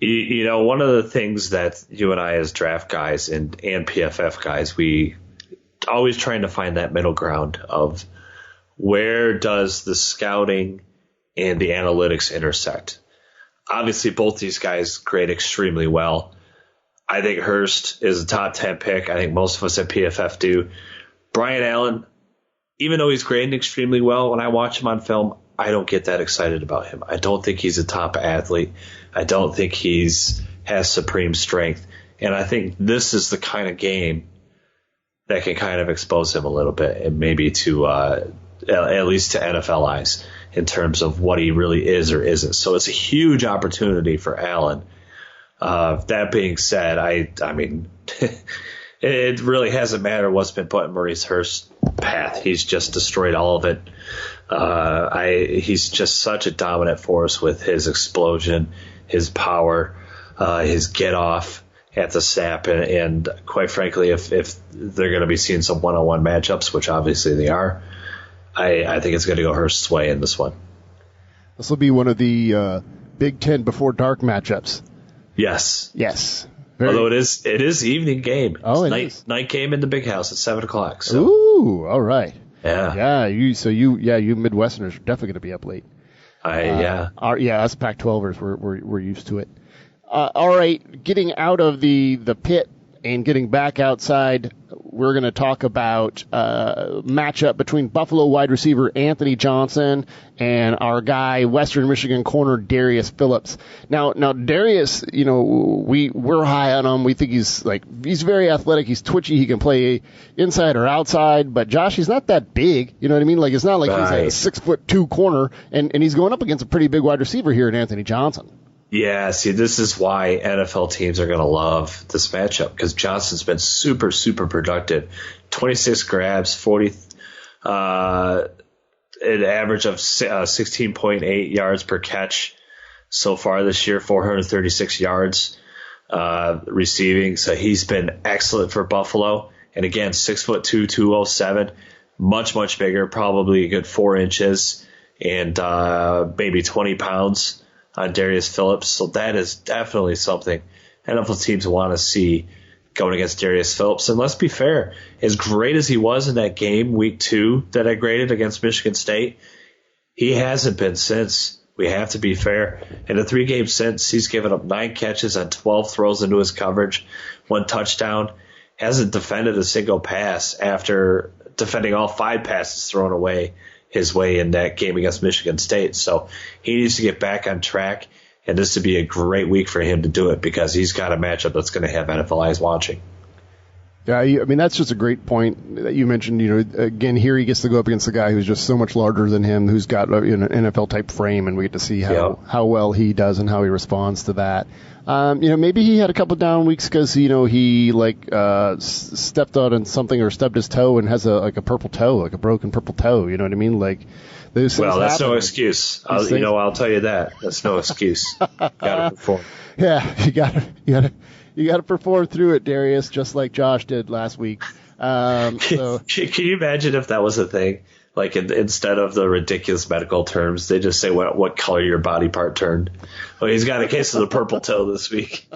Speaker 2: One of the things that you and I as draft guys and PFF guys, we always trying to find that middle ground of where does the scouting and the analytics intersect. Obviously, both these guys grade extremely well. I think Hurst is a top 10 pick. I think most of us at PFF do. Brian Allen, even though he's grading extremely well, when I watch him on film, I don't get that excited about him. I don't think he's a top athlete. I don't think has supreme strength. And I think this is the kind of game that can kind of expose him a little bit, and maybe to at least to NFL eyes in terms of what he really is or isn't. So it's a huge opportunity for Allen. That being said, I mean, it really hasn't mattered what's been put in Maurice Hurst's path. He's just destroyed all of it. He's just such a dominant force with his explosion, his power, his get off at the snap, and quite frankly, if they're going to be seeing some one-on-one matchups, which obviously they are, I think it's going to go Hurst's way in this one.
Speaker 1: This will be one of the Big Ten before dark matchups.
Speaker 2: Yes.
Speaker 1: Although
Speaker 2: it is the evening game.
Speaker 1: Oh,
Speaker 2: it's night game in the big house at 7:00. So.
Speaker 1: Ooh, all right.
Speaker 2: Yeah.
Speaker 1: You Midwesterners are definitely going to be up late. Us Pac-12ers, we're used to it. All right, getting out of the pit and getting back outside, we're going to talk about matchup between Buffalo wide receiver Anthony Johnson and our guy, Western Michigan corner Darius Phillips. Now Darius, we're high on him. We think he's very athletic. He's twitchy. He can play inside or outside. But Josh, he's not that big. You know what I mean? It's not like he's a 6'2" corner, and he's going up against a pretty big wide receiver here in Anthony Johnson.
Speaker 2: Yeah, see, this is why NFL teams are going to love this matchup, because Johnson's been super, super productive. 26 grabs, an average of 16.8 yards per catch so far this year, 436 yards receiving. So he's been excellent for Buffalo. And again, 6'2", 207, much, much bigger, probably a good 4 inches and maybe 20 pounds. On Darius Phillips, so that is definitely something NFL teams want to see going against Darius Phillips. And let's be fair, as great as he was in that game, week 2, that I graded against Michigan State, he hasn't been since. We have to be fair. In the 3 games since, he's given up 9 catches on 12 throws into his coverage, 1 touchdown, hasn't defended a single pass after defending all 5 passes thrown away his way in that game against Michigan State. So he needs to get back on track, and this would be a great week for him to do it, because he's got a matchup that's going to have NFL eyes watching.
Speaker 1: Yeah, I mean, that's just a great point that you mentioned. Again, here he gets to go up against a guy who's just so much larger than him, who's got an NFL-type frame, and we get to see how well he does and how he responds to that. Maybe he had a couple down weeks because, he stepped on something or stubbed his toe and has a purple toe, like a broken purple toe. You know what I mean? Like, those things
Speaker 2: that's
Speaker 1: happen.
Speaker 2: No excuse. I'll tell you that. That's no excuse. Gotta perform.
Speaker 1: Yeah, you gotta perform through it, Darius, just like Josh did last week. Can
Speaker 2: you imagine if that was a thing? Like, instead of the ridiculous medical terms, they just say what color your body part turned. Oh, he's got a case of the purple toe this week.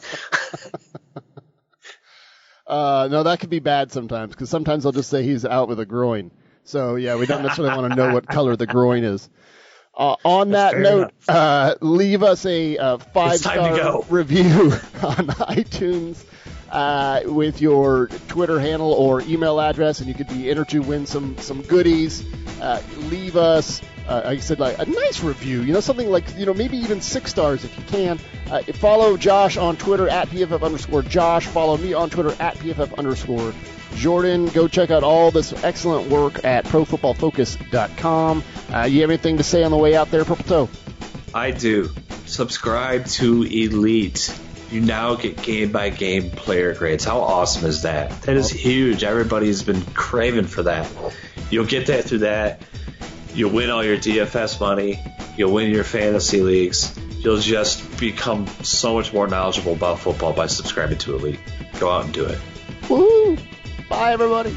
Speaker 1: No, that could be bad sometimes, because sometimes they'll just say he's out with a groin. So, yeah, we don't necessarily want to know what color the groin is. On that note, leave us a 5-star review on iTunes with your Twitter handle or email address, and you could be entered to win some goodies. Leave us, like I said, like a nice review, something like, maybe even 6 stars if you can. Follow Josh on Twitter at PFF_Josh. Follow me on Twitter at PFF_Jordan. Go check out all this excellent work at ProFootballFocus.com. You have anything to say on the way out there, Purple Toe?
Speaker 2: I do. Subscribe to Elite. You now get game-by-game player grades. How awesome is that? That is huge. Everybody's been craving for that. You'll get that through that. You'll win all your DFS money. You'll win your fantasy leagues. You'll just become so much more knowledgeable about football by subscribing to Elite. Go out and do it.
Speaker 1: Woo! Bye, everybody.